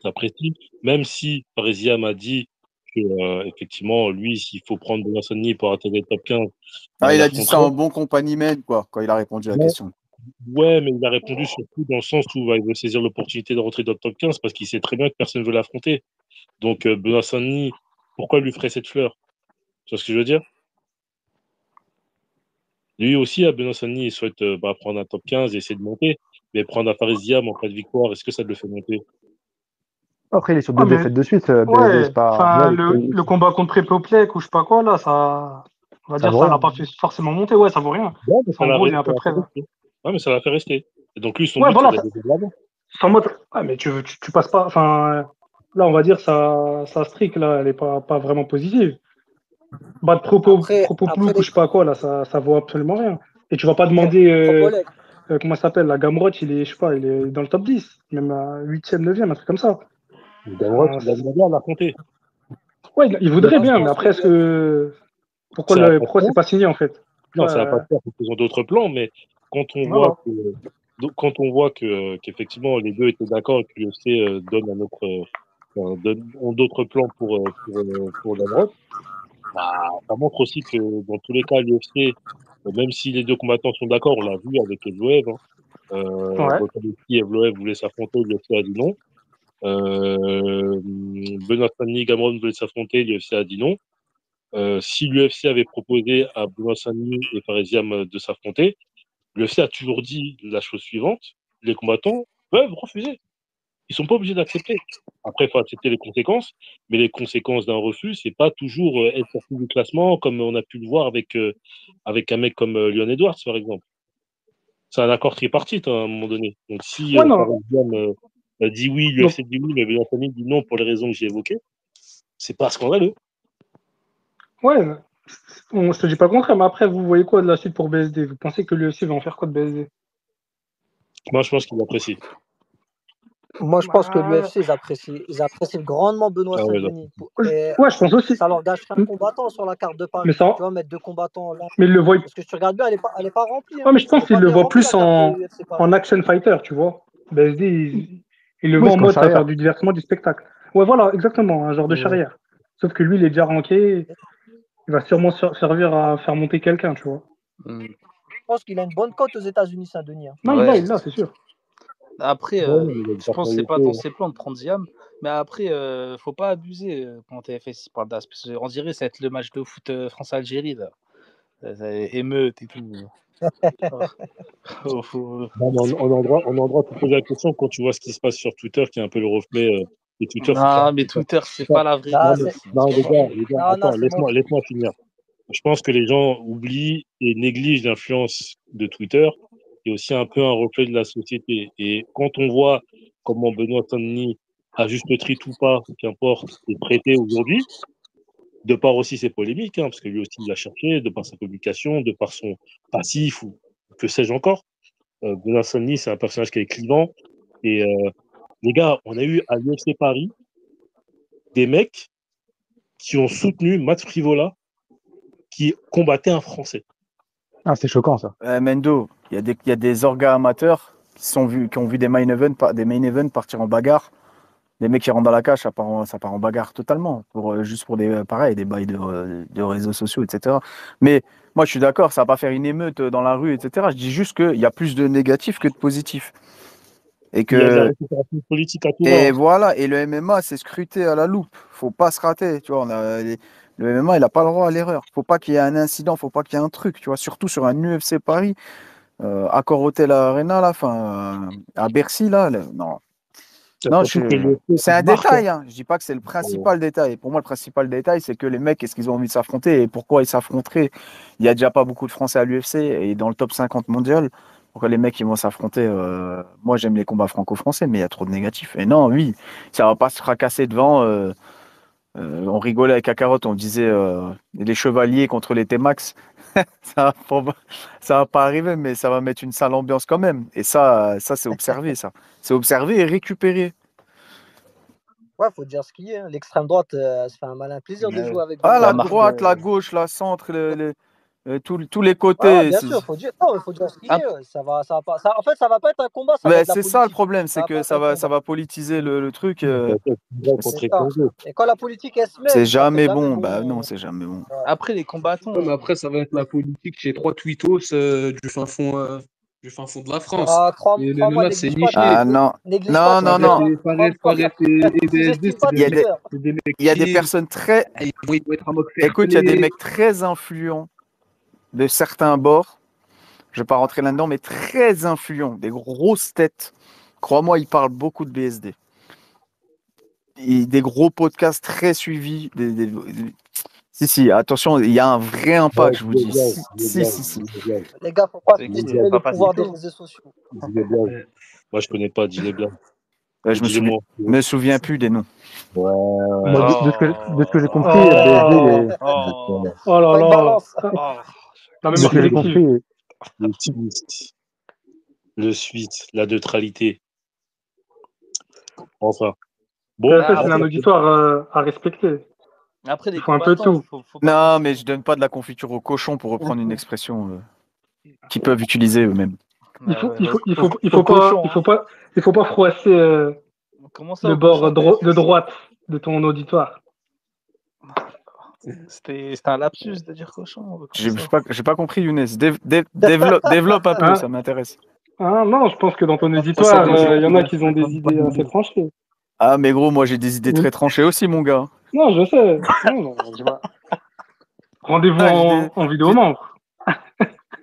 s'apprécient, même si Parisia m'a dit que effectivement, lui, s'il faut prendre Bonasoni pour intégrer le top 15, Ah, bah, il il a dit ça affronterait. en bon compagnie man, quoi, quand il a répondu à la Ouais, question. ouais, mais il a répondu surtout dans le sens où bah, il veut saisir l'opportunité de rentrer dans le top 15 parce qu'il sait très bien que personne ne veut l'affronter. Donc, Benoît Saint-Denis, pourquoi lui ferait cette fleur? Tu vois ce que je veux dire? Lui aussi, à Benoît Saint-Denis, il souhaite bah, prendre un top 15 et essayer de monter. Mais prendre un Faris Diam en cas de victoire, est-ce que ça le fait monter? Après, il est sur Ouais, 2 mais, défaites de suite, BSD, c'est ouais, pas. enfin, Ouais, le combat contre Prépoplex ou je sais pas quoi, là, ça, on va Ça dire, vaut ça rien. l'a pas fait forcément monter. Ouais, ça vaut rien. ouais, mais Parce qu'en gros, il est à peu près. fait rester. Ouais, mais ça l'a fait rester. Et donc, lui, son Ouais, but, c'est voilà, d'aller de l'avant. sans mode. Ouais, mais tu passes pas. Enfin, là, on va dire, sa streak, là, elle est pas vraiment positive. Bah, de propos Après plouc ou les je sais pas quoi, là, ça vaut absolument rien. Et tu vas pas ouais, demander, Propolec. comment ça s'appelle, la Gamrot, il est, je sais pas, il est dans le top 10, même à 8e, 9e, un truc comme ça. Gamrot, Enfin, il aimerait bien l'affronter. ouais, il Mais voudrait Moi, je bien, mais pense que après, pourquoi ça va pas se pourquoi faire. c'est pas signé, en fait? Tu Non, vois, ça va pas se faire parce qu'ils ont d'autres plans, mais quand on voit voilà. que, qu'effectivement, les deux étaient d'accord et que l'UFC donne un autre, ont d'autres plans pour Gamrot, bah, ça montre aussi que dans tous les cas, l'UFC, même si les deux combattants sont d'accord, on l'a vu avec Evloev, hein, Ouais. Volkanovski et Evloev voulaient s'affronter, l'UFC a dit non. Benoît Saint-Denis et Gamrot voulaient s'affronter, l'UFC a dit non. Si l'UFC avait proposé à Benoît Saint-Denis et Faresiam de s'affronter, l'UFC a toujours dit la chose suivante, les combattants peuvent refuser. Ils sont pas obligés d'accepter. Après, il faut accepter les conséquences, mais les conséquences d'un refus, c'est pas toujours être sorti du classement, comme on a pu le voir avec un mec comme Leon Edwards, par exemple. C'est un accord tripartite hein, à un moment donné. Donc si Ouais, non. Faresiam dit oui, Donc, l'UFC dit oui, mais Benoît Saint-Denis dit non pour les raisons que j'ai évoquées, c'est pas scandaleux. ouais, je te dis pas le contraire, mais après, vous voyez quoi de la suite pour BSD? Vous pensez que l'UFC va en faire quoi de BSD? Moi, je pense qu'il apprécie. Moi, je pense que Bah, l'UFC, ils apprécient grandement Benoît Ah ouais, Saint-Denis. Et ouais, je pense aussi. ça leur gâcherait un combattant sur la carte de Mais Paris. ça, Tu vois, mettre deux combattants là. mais il le voit. Parce que si tu regardes bien, elle est pas remplie. Ouais, Hein. mais je Elle pense est qu'il pas le bien voit remplie, plus la carte de UFC en Paris. action fighter, tu vois. BSD, il le Oui, voit en c'est comme mode, ça va faire Charrière. du divertissement, du spectacle. Ouais, voilà, exactement, un genre de Ouais. charrière. Sauf que lui, il est déjà ranké, il va sûrement servir à faire monter quelqu'un, tu vois. Je pense qu'il a une bonne cote aux États-Unis, Saint-Denis. Hein. Non, Ouais. il l'a, c'est sûr. Après, ouais, il a une je pense que c'est pas personnalité. dans ses plans de prendre Ziam. Mais après, faut pas abuser quand TFS il parle d'As. Parce qu'on dirait que ça va être le match de foot France-Algérie, là. Émeute et tout. Non, mais on a le droit de te poser la question quand tu vois ce qui se passe sur Twitter, qui est un peu le reflet des Twitter. Non, mais Twitter, c'est pas la vraie Non, Non, vie mais, c'est... aussi. non, les gars, non, attends, c'est mon... laisse-moi finir. Je pense que les gens oublient et négligent l'influence de Twitter, qui est aussi un peu un reflet de la société. Et quand on voit comment Benoît Saint-Denis, à juste titre ou pas, qu'importe, est traité aujourd'hui, de par aussi ses polémiques, hein, parce que lui aussi il l'a cherché, de par sa publication, de par son passif ou que sais-je encore. Benoît Saint-Denis, c'est un personnage qui est clivant. Et les gars, on a eu à l'UFC Paris des mecs qui ont soutenu Matt Frivola qui combattait un Français. Ah, c'est choquant, ça. Mendo, il y a des orgas amateurs qui ont vu des main events partir en bagarre les mecs qui rentrent dans la cage, ça part en bagarre totalement, juste pour pareil, des bails de réseaux sociaux, etc. Mais moi, je suis d'accord, ça va pas faire une émeute dans la rue, etc. Je dis juste qu'il y a plus de négatifs que de positifs. Et Il y a de la que, récupération politique à tout va. et voilà, et le MMA, c'est scruté à la loupe. Faut pas se rater, tu vois. Le MMA, il a pas le droit à l'erreur. Faut pas qu'il y ait un incident, faut pas qu'il y ait un truc, tu vois. Surtout sur un UFC Paris, Accor Hotel Arena, là, à Bercy, là, non. Non, Surtout que l'UFC, c'est un marque. détail, hein. Je dis pas que c'est le principal détail. Pour moi, le principal détail, c'est que les mecs, est-ce qu'ils ont envie de s'affronter et pourquoi ils s'affronteraient. Il y a déjà pas beaucoup de Français à l'UFC et dans le top 50 mondial. Pourquoi les mecs ils vont s'affronter moi, j'aime les combats franco-français, mais il y a trop de négatifs. Et non, oui, ça va pas se fracasser devant. On rigolait avec Kakarot, on disait les chevaliers contre les T-Max. Ça ça va pas arriver, mais ça va mettre une sale ambiance quand même. Et ça c'est observé, ça. C'est observé et récupéré. Ouais, faut dire ce qu'il y a. L'extrême droite, se fait un malin plaisir de jouer avec Ah, des la mecs droite, la gauche, la centre, tous les Ouais, côtés. bien sûr, faut dire. Non, il faut dire ce qu'il y a. Ça va pas. En fait, ça va pas être un combat, ça va Mais être de la c'est ça le politique. problème, Ça c'est va que pas être un ça combat. va politiser le truc. C'est ça. Et quand la politique elle se C'est mêle, ça fait jamais jamais bon. bon. Bah non, c'est jamais bon. Ouais. Après, les combattants. Ouais, mais après, ça va être la politique chez trois tweetos du fin fond de la France. Ah, Et le crois-moi, MMA, c'est néglige pas niché. Ah non. néglige Non, pas non, Twitter. non. Fares et BSD, Sous-estime pas Il y a des, Twitter. c'est des mecs il y a des chill. personnes très. Ils vont être en mode Écoute, il y a des fair-play. mecs très influents de certains bords. Je vais pas rentrer là-dedans, mais très influents, des grosses têtes. Crois-moi, ils parlent beaucoup de BSD. Des gros podcasts très suivis. Si, attention, il y a un vrai impact, je vous dis. Si. Les gars, faut pas C'est qui sous-estimer le Papa pouvoir des Cyclo réseaux sociaux. Moi, je connais pas, dis-les bien. Je me souviens plus des noms. Moi, de ce que j'ai compris, Oh, BSD, Oh, oh là Pas une là. balance. La de mémoire ce que j'ai sélective. compris, Le twist, le suite, la neutralité. Enfin. Bon, TFS, Ah, il a un auditoire à respecter. après, les Il faut un peu de combattants, tout. faut pas. Non, mais je donne pas de la confiture au cochon pour reprendre une expression qu'ils peuvent utiliser eux-mêmes. Il faut, Ouais, il faut, il faut, il au faut pas, cochon. il faut pas froisser Comment ça, le au bord cochon, de TFS? droite de ton auditoire. C'était un lapsus de dire cochon. Comment J'ai ça? pas compris, Younes. Développe un peu, Hein ça m'intéresse. Ah non, je pense que dans ton Ça auditoire, dépend. il y en a qui ont des idées assez tranchées. Ah, mais gros, moi j'ai des idées très tranchées aussi, mon gars. Non, je sais. Non, je vois. Rendez-vous Ah, en vidéo membre.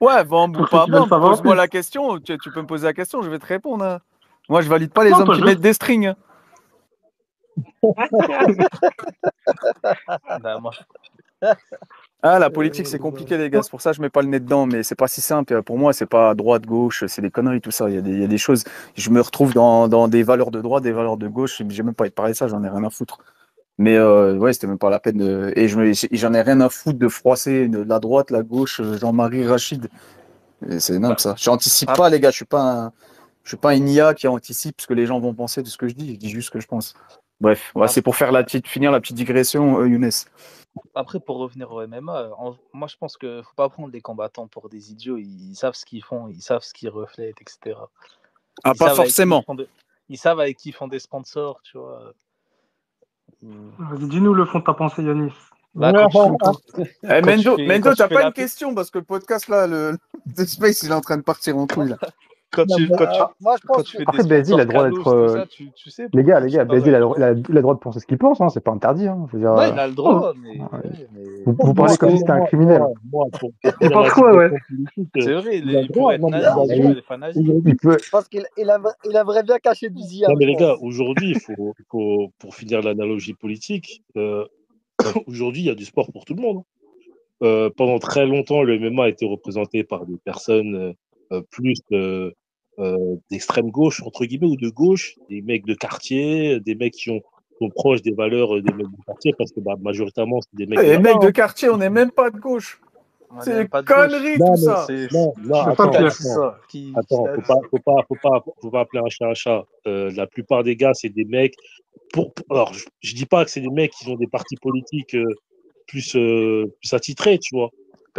Ouais, membre ou Pour ceux pas qui veulent membre, savoir pose-moi plus. la question. Tu peux me poser la question, je vais te répondre, hein. Moi, je valide pas les Non, hommes toi, qui juste. mettent des strings, hein. Bah, moi, Ah, la politique, c'est compliqué, les gars. C'est pour ça que je mets pas le nez dedans, mais c'est pas si simple. Pour moi, c'est pas droite, gauche, c'est des conneries, tout ça. Il y a des choses. Je me retrouve dans des valeurs de droite, des valeurs de gauche. J'ai même pas envie de parler de ça, j'en ai rien à foutre. Mais ouais, c'était même pas la peine. Et j'en ai rien à foutre de froisser de la droite, la gauche, Jean-Marie Rachid. Et c'est énorme, bah, ça. J'anticipe ah, pas, les gars. Je suis pas une IA qui anticipe ce que les gens vont penser de ce que je dis. Je dis juste ce que je pense. Bref, ouais, ah, c'est pour finir la petite digression, Younes. après, pour revenir au MMA, moi, je pense que faut pas prendre les combattants pour des idiots. Ils savent ce qu'ils font, ils savent ce qu'ils reflètent, etc. Ah, Ils pas savent avec qui ils forcément. ils savent avec qui ils font des sponsors, tu vois. Vas-y, dis-nous le fond de ta pensée, Yanis. Bah, quand tu Eh, quand Mendo, tu t'as fais pas la une question parce que le podcast là, The Space, il est en train de partir en couille là. quand tu Moi, je quand pense tu que fais des après, BSD, il a sponsors le droit cadeaux, d'être. tout ça, tu sais Les pour gars, qui tu BSD, travailles, tu vois. il a le droit de penser ce qu'il pense, hein, c'est pas interdit. Hein, je veux dire, Ouais, il a le droit, mais vous parlez comme si c'était un criminel. pour On finir pense la quoi, ouais. discussion politique, c'est vrai, il a le il peut droit. être Non, mais nazi, tu vois, Il, il est pas nazi. il peut. je pense qu'il aimerait bien cacher du Zia. Non, mais Je les gars, pense. aujourd'hui, pour finir l'analogie politique, aujourd'hui, il y a du sport pour tout le monde. Pendant très longtemps, le MMA a été représenté par des personnes plus d'extrême gauche, entre guillemets, ou de gauche, des mecs de quartier, des mecs qui sont proches des valeurs des mecs de quartier, parce que majoritairement, c'est des mecs de Les là-bas. mecs de quartier, on n'est même pas de gauche. On C'est n'est même des pas de gauche. conneries Non, tout mais ça. non, C'est C'est pas Qui a pire. dit ça? Qui attends, l'a dit? faut pas appeler un chat un chat. La plupart des gars, c'est des mecs. Alors, je dis pas que c'est des mecs qui ont des partis politiques plus attitrés, tu vois.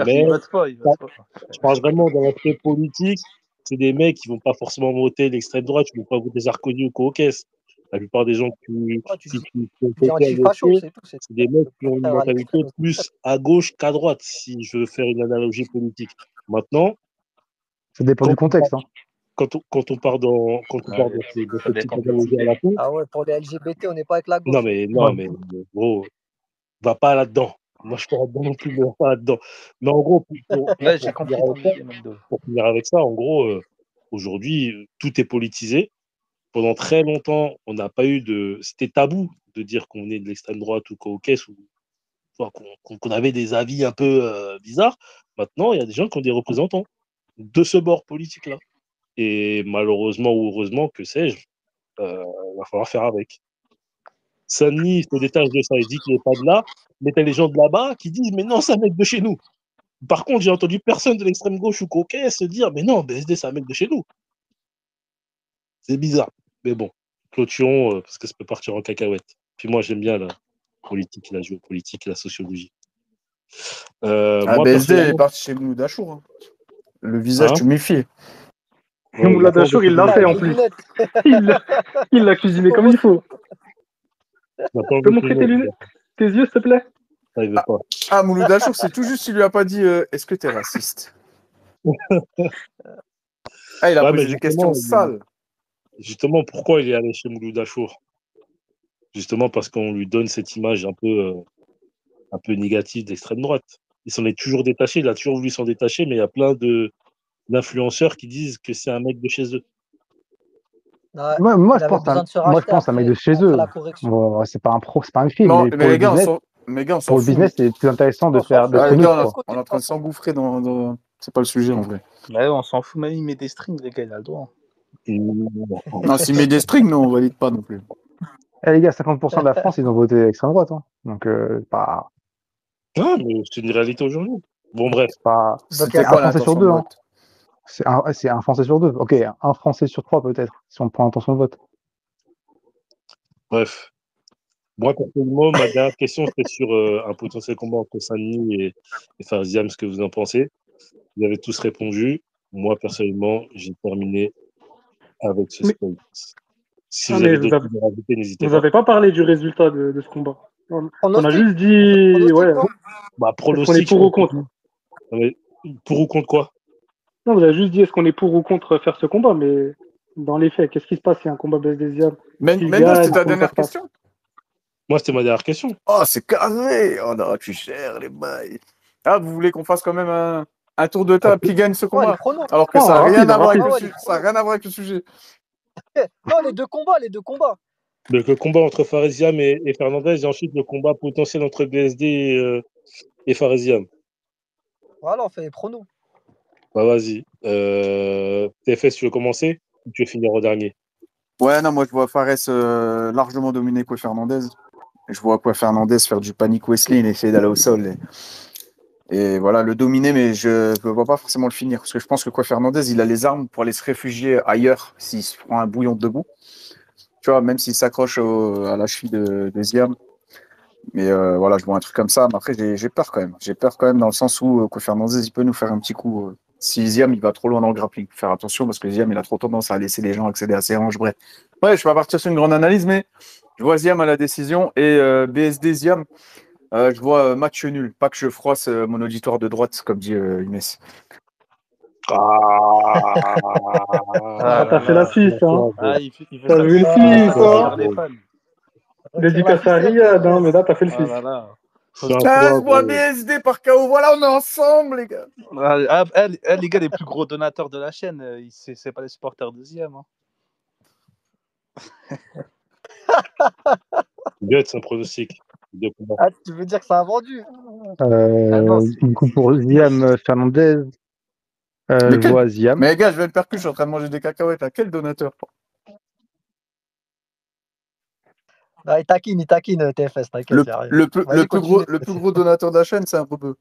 Mais Il vote pas, il vote pas. je parle vraiment dans l'aspect politique. C'est des mecs qui vont pas forcément voter l'extrême droite, qui vont pas voter Sarkozy ou Caucase. La plupart des gens qui, Ouais, qui, qui ont tu dis côté avec anti-facho, eux, c'est tout. C'est c'est des mecs qui ont une contraire à mentalité l'extrémisme. plus à gauche qu'à droite, si je veux faire une analogie politique. Maintenant, Ça dépend quand du on part, contexte. Hein. quand on part dans Ouais, ces ça petites dépend des analogies à la contextes. con, Ah ouais, pour les LGBT, on n'est pas avec la non gauche. Ouais. mais gros, va pas là-dedans. Moi, je suis pas là-dedans non plus, mais va pas là-dedans. Mais en gros, Ouais, j'ai compris ton ça, idée, Mendo. pour finir avec ça, en gros, aujourd'hui, tout est politisé. Pendant très longtemps, on n'a pas eu de. C'était tabou de dire qu'on venait de l'extrême droite ou qu'au caisse ou qu'on avait des avis un peu bizarres. Maintenant, il y a des gens qui ont des représentants de ce bord politique-là. Et malheureusement ou heureusement, que sais-je, il va falloir faire avec. Sani se détache de ça, il dit qu'il n'est pas de là, mais t'as les gens de là-bas qui disent mais non, c'est un mec de chez nous. Par contre, j'ai entendu personne de l'extrême gauche ou coquet se dire mais non, BSD, c'est un mec de chez nous. C'est bizarre. Mais bon, clôturons parce que ça peut partir en cacahuète. Puis moi, j'aime bien la politique, la géopolitique, la sociologie. Moi, BSD est personnellement, parti chez Mouloud Achour. Hein. Le visage, hein, tu méfies. ouais, Moulad Achour, il l'a Ah, fait en les plus. lunettes. Il l'a cuisiné comme il faut. n'a pas Tu peux envie de montrer tes lunettes, lunettes, tes yeux, s'il te plaît? ça, il veut pas. Ah, Mouloud Achour, c'est tout juste, il lui a pas dit est-ce que t'es raciste? Ah, il a Ouais, posé des questions sales. justement, pourquoi il est allé chez Mouloud Achour? Justement parce qu'on lui donne cette image un peu négative d'extrême droite. Il s'en est toujours détaché, il a toujours voulu s'en détacher, mais il y a plein d'influenceurs qui disent que c'est un mec de chez eux. Ouais, Moi, il je avait pense, besoin de se moi, je racheter pense à un mec de chez après eux. la correction. Bon, c'est pas un pro, c'est pas un crime, Non, mais mais pour le les gars, business, on s'en pour le fout. business, c'est plus intéressant de On s'en faire fout. d'être Ah, les connu, gars, De quoi. l'autre côté, on est de en toute train de façon. s'engouffrer dans. C'est pas le sujet en vrai. Bah ouais, on s'en fout, même il met des strings, les gars, il a le droit. Non, s'il met des strings, non, on valide pas non plus. Eh les gars, 50% de la France, ils ont voté extrême droite. Hein. Donc, pas, Ah, mais c'est une réalité aujourd'hui. Bon, bref. c'est pas. Donc, C'était C'est un quoi Français sur l'intention de deux. Hein. vote? C'est un Français sur deux. Ok, un Français sur trois peut-être, si on prend l'intention de vote. Bref. Moi, personnellement, ma dernière question, c'était sur un potentiel combat entre Sani et Farziam, ce que vous en pensez. Vous avez tous répondu. Moi, personnellement, j'ai terminé avec ce Mais, spoil. Si ah, vous mais avez d'autres choses à rajouter, n'hésitez vous pas. avez pas parlé du résultat de ce combat. On a Pronostic. juste dit, Pronostic, ouais, non Bah, est-ce qu'on est pronostic, pour ou contre? non, mais pour ou contre quoi? Non, vous avez juste dit, est-ce qu'on est pour ou contre faire ce combat, mais dans les faits, qu'est-ce qui se passe s'il y a un combat BSD-Ziam? Qui Mendo, c'était gagne? ta Comment ça dernière se passe? question? Moi, c'était ma dernière question. Oh, c'est carré! Oh non, tu cherches les bails. Ah, vous voulez qu'on fasse quand même un tour de table qui gagne ce Ouais, les combat? pronos. Alors que Oh, ça n'a rien rapide, à voir avec rapide. le Ouais, les sujet. Ça n'a pronos. rien à voir avec le sujet. Non, les deux combats, les deux combats. Donc, le combat entre Faresiam et Fernandez, et ensuite le combat potentiel entre BSD et Faresiam. Voilà, on fait les pronos. Bah, vas-y. TFS, tu veux commencer ou tu veux finir au dernier? Ouais, non, moi je vois Fares largement dominer Koué Fernandez. Je vois Koué Fernandez faire du panic Wesley, il essaie d'aller au sol. Et voilà, le dominer, mais je ne vois pas forcément le finir. Parce que je pense que Koué Fernandez, il a les armes pour aller se réfugier ailleurs s'il se prend un bouillon debout. Tu vois, même s'il s'accroche à la cheville de Ziam. Mais voilà, je vois un truc comme ça. Mais après, j'ai peur quand même. J'ai peur quand même dans le sens où Koué Fernandez, il peut nous faire un petit coup. Si Ziam, il va trop loin dans le grappling. Faire attention parce que Ziam, il a trop tendance à laisser les gens accéder à ses hanches. Bref. Ouais, je vais pas partir sur une grande analyse, mais je vois Ziam à la décision. Et BSD Ziam, je vois match nul. Pas que je froisse mon auditoire de droite, comme dit Inès. Ah, t'as fait la 6, hein. Ah, il fait T'as ça vu le Ah, 6, pour hein. faire les fans. Dédicace à Riyad, hein, mais là, t'as fait le 6. Ah là là. C'est un Ah, je point, vois gros. BSD par KO. Voilà, on est ensemble, les gars. Les gars, les plus gros donateurs de la chaîne, c'est pas les supporters deuxième. Hein. Guts, un pronostic. Deux combats. Ah, tu veux dire que ça a vendu? Du coup, pour Ziam Fernandez, Mais je vois Ziam. Mais les gars, je vais me percuter, je suis en train de manger des cacahuètes. À quel donateur? Ah, il taquine, TFS, t'inquiète, Le, y a rien. le, plus, Vas-y, continue. le plus gros donateur de la chaîne, c'est un rebeu.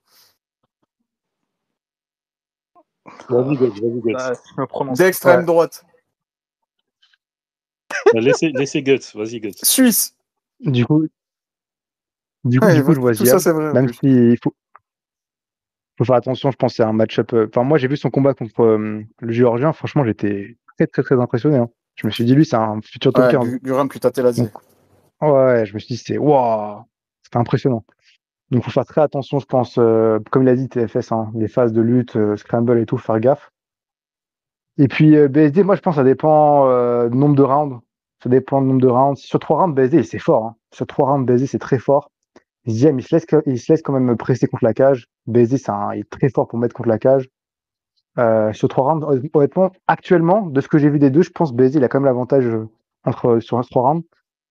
Vas-y, Guts, vas-y, Guts. Je me prononce. D'extrême droite. Laissez Guts, vas-y, Guts. Suisse. Du coup, Ouais, je vois tout Ziam. ça, c'est vrai. en Même plus. s'il faut faire attention, je pense que c'est un match-up. Enfin, moi, j'ai vu son combat contre le Géorgien. Franchement, j'étais très, très, très impressionné. Hein. Je me suis dit, lui, c'est un futur top Ouais, 15. Guram Kutateladze. Donc, ouais, je me suis dit, c'est waouh, c'était impressionnant. Donc, faut faire très attention, je pense, comme il a dit, TFS, hein, les phases de lutte, scramble et tout, faire gaffe. Et puis, BSD, moi, je pense que ça dépend du nombre de rounds. Ça dépend du nombre de rounds. Sur 3 rounds, BSD, c'est fort. Hein. Sur 3 rounds, BSD, c'est très fort. Ziam, il se laisse quand même presser contre la cage. BSD, il est très fort pour mettre contre la cage. Sur 3 rounds, honnêtement, actuellement, de ce que j'ai vu des deux, je pense que BSD, il a quand même l'avantage sur 3 rounds.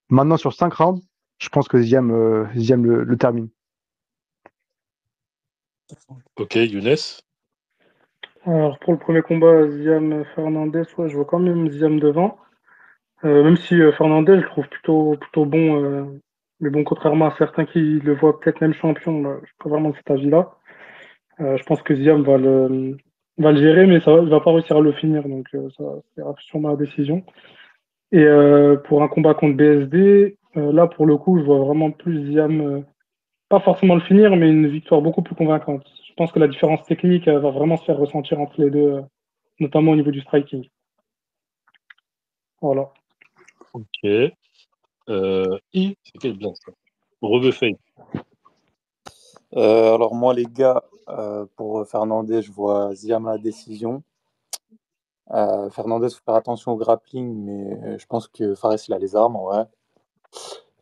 Maintenant, sur 5 rounds, je pense que Ziam le termine. Ok, Younes. Alors, pour le premier combat, Ziam Fernandez, ouais, je vois quand même Ziam devant. Même si Fernandez, je le trouve plutôt bon. Mais bon, contrairement à certains qui le voient peut-être même champion, là, je suis pas vraiment de cet avis-là. Je pense que Ziam va le gérer, mais il va pas réussir à le finir. Donc, ça sera sûrement la décision. Et pour un combat contre BSD, là, pour le coup, je vois vraiment plus Ziam, pas forcément le finir, mais une victoire beaucoup plus convaincante. Je pense que la différence technique va vraiment se faire ressentir entre les deux, notamment au niveau du striking. Voilà. Ok. C'est quelle blague ça? Rebuffet. Alors moi les gars, pour Fernandez, je vois Ziam à la décision. Fernandez, faut faire attention au grappling, mais je pense que Fares il a les armes, ouais.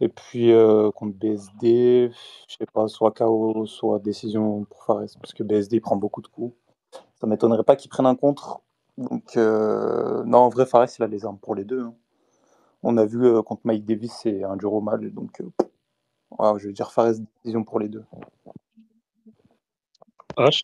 Et puis contre BSD, je sais pas, soit KO, soit décision pour Fares, parce que BSD il prend beaucoup de coups. Ça m'étonnerait pas qu'il prenne un contre. Donc non, en vrai, Fares il a les armes pour les deux. Hein. On a vu contre Mike Davis, c'est un dur au mal, donc ouais, je vais dire Fares décision pour les deux. H.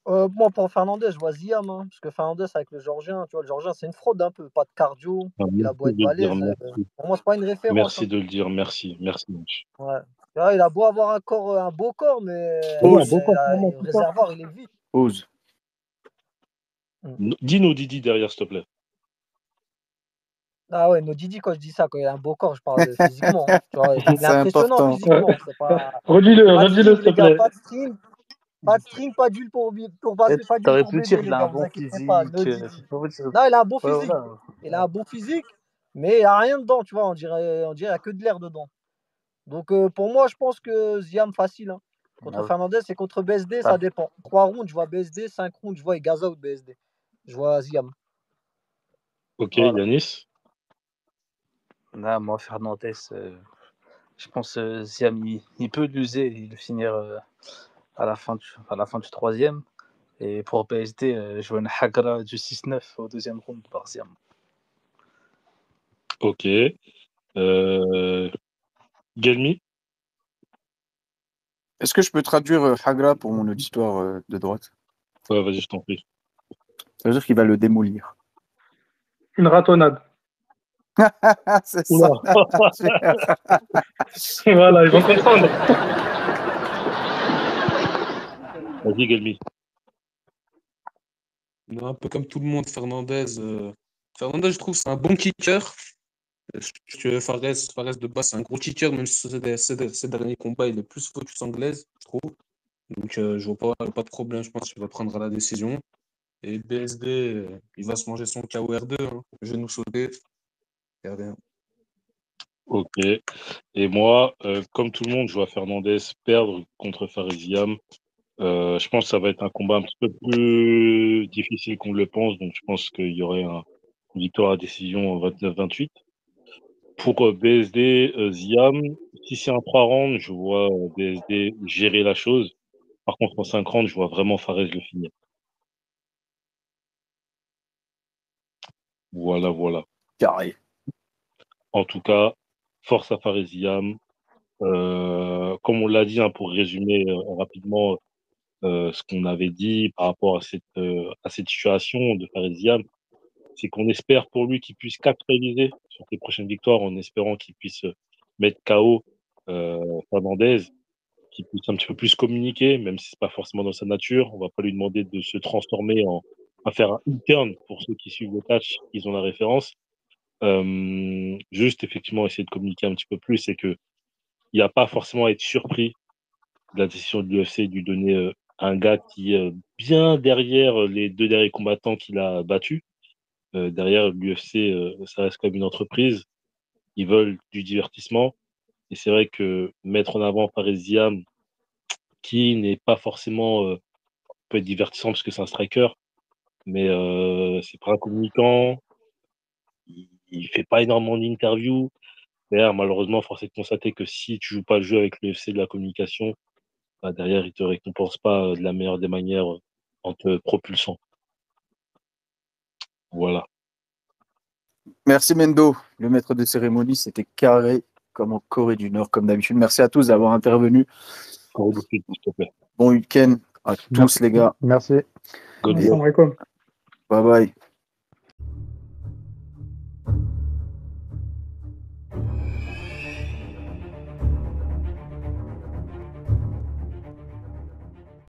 Moi, pour Fernandez, je vois Ziam, hein, parce que Fernandez, avec le Georgien, tu vois, le Georgien, c'est une fraude un peu, pas de cardio. Il a Merci beau être de le dire, balèze, merci. pour moi, c'est pas une référence. Merci Hein. de le dire, merci. Merci, H. Ouais. Tu vois, il a beau avoir un beau corps, mais Ose. le réservoir, il est vide. Ose. Dis-nous Didi derrière, s'il te plaît. Ah ouais, nos Didi, quand je dis ça, quand il a un beau corps, je parle de physiquement. Hein. Tu vois, il est C'est impressionnant important. physiquement. C'est pas... Redis-le, Pas de redis-le, string, s'il te les gars, plaît. pas de string. Pas de string, pas d'huile pour T'aurais pu bébé, dire, il les a un gars, vous bon inquiétez pas. No physique. Didi. Non, il a un bon Ouais, physique. voilà. Il a un bon physique, mais il n'y a rien dedans, tu vois. On dirait qu'il n'y a que de l'air dedans. Donc pour moi, je pense que Ziam facile. Hein. Contre Ah ouais. Fernandez et contre BSD, Ah. ça dépend. 3 rounds, je vois BSD. 5 rounds, je vois Gaza ou BSD. Je vois Ziam. Ok, Voilà. Yanis. Là, moi, Fernandez, je pense que Ziam, il peut l'user et le finir à la fin du troisième. Et pour BSD, je vois une Hagra du 6-9 au deuxième round par Ziam. Ok. Gelmi. Est-ce que je peux traduire Hagra pour mon auditoire de droite? Ouais, vas-y, je t'en prie. Ça veut dire qu'il va le démolir. Une ratonnade. C'est Oula. ça. Voilà, ils vont comprendre. Vas-y, Gelmi. Non, un peu comme tout le monde, Fernandez. Fernandez, je trouve, c'est un bon kicker. Fares de base, c'est un gros kicker, même si ces derniers combats, il est plus focus anglaise, je trouve. Donc, je vois pas de problème. Je pense qu'il va prendre à la décision. Et BSD, il va se manger son KOR2. Hein. Genou sauté. Regardez. Hein. Ok. Et moi, comme tout le monde, je vois Fernandez perdre contre Faresiam. Je pense que ça va être un combat un petit peu plus difficile qu'on le pense. Donc, je pense qu'il y aurait une victoire à décision 29-28. Pour BSD, Ziam, si c'est un 3 rounds, je vois BSD gérer la chose. Par contre, en 5 rounds, je vois vraiment Fares le finir. Voilà, voilà. Carré. En tout cas, force à Fares Ziam. Comme on l'a dit, hein, pour résumer rapidement ce qu'on avait dit par rapport à cette situation de Fares Ziam, c'est qu'on espère pour lui qu'il puisse capitaliser sur ses prochaines victoires en espérant qu'il puisse mettre KO Fernandez, qu'il puisse un petit peu plus communiquer, même si c'est pas forcément dans sa nature. On va pas lui demander de se transformer à faire un interne pour ceux qui suivent le catch, ils ont la référence. Juste effectivement essayer de communiquer un petit peu plus et que il n'y a pas forcément à être surpris de la décision de l'UFC de lui donner un gars qui est bien derrière les 2 derniers combattants qu'il a battus. Derrière l'UFC, ça reste comme une entreprise. Ils veulent du divertissement. Et c'est vrai que mettre en avant Fares Ziam, qui n'est pas forcément peut être divertissant parce que c'est un striker, mais c'est pas un communicant. Il fait pas énormément d'interviews. D'ailleurs, malheureusement, force est de constater que si tu joues pas le jeu avec l'UFC de la communication, bah, derrière, ils te récompensent pas de la meilleure des manières en te propulsant. Voilà. Merci Mendo, le maître de cérémonie, c'était carré comme en Corée du Nord, comme d'habitude. Merci à tous d'avoir intervenu. Corée du Sud, s'il te plaît. Bon week-end à tous Merci. les gars. Merci. God Et bless. Assalamu alaikum. bye bye.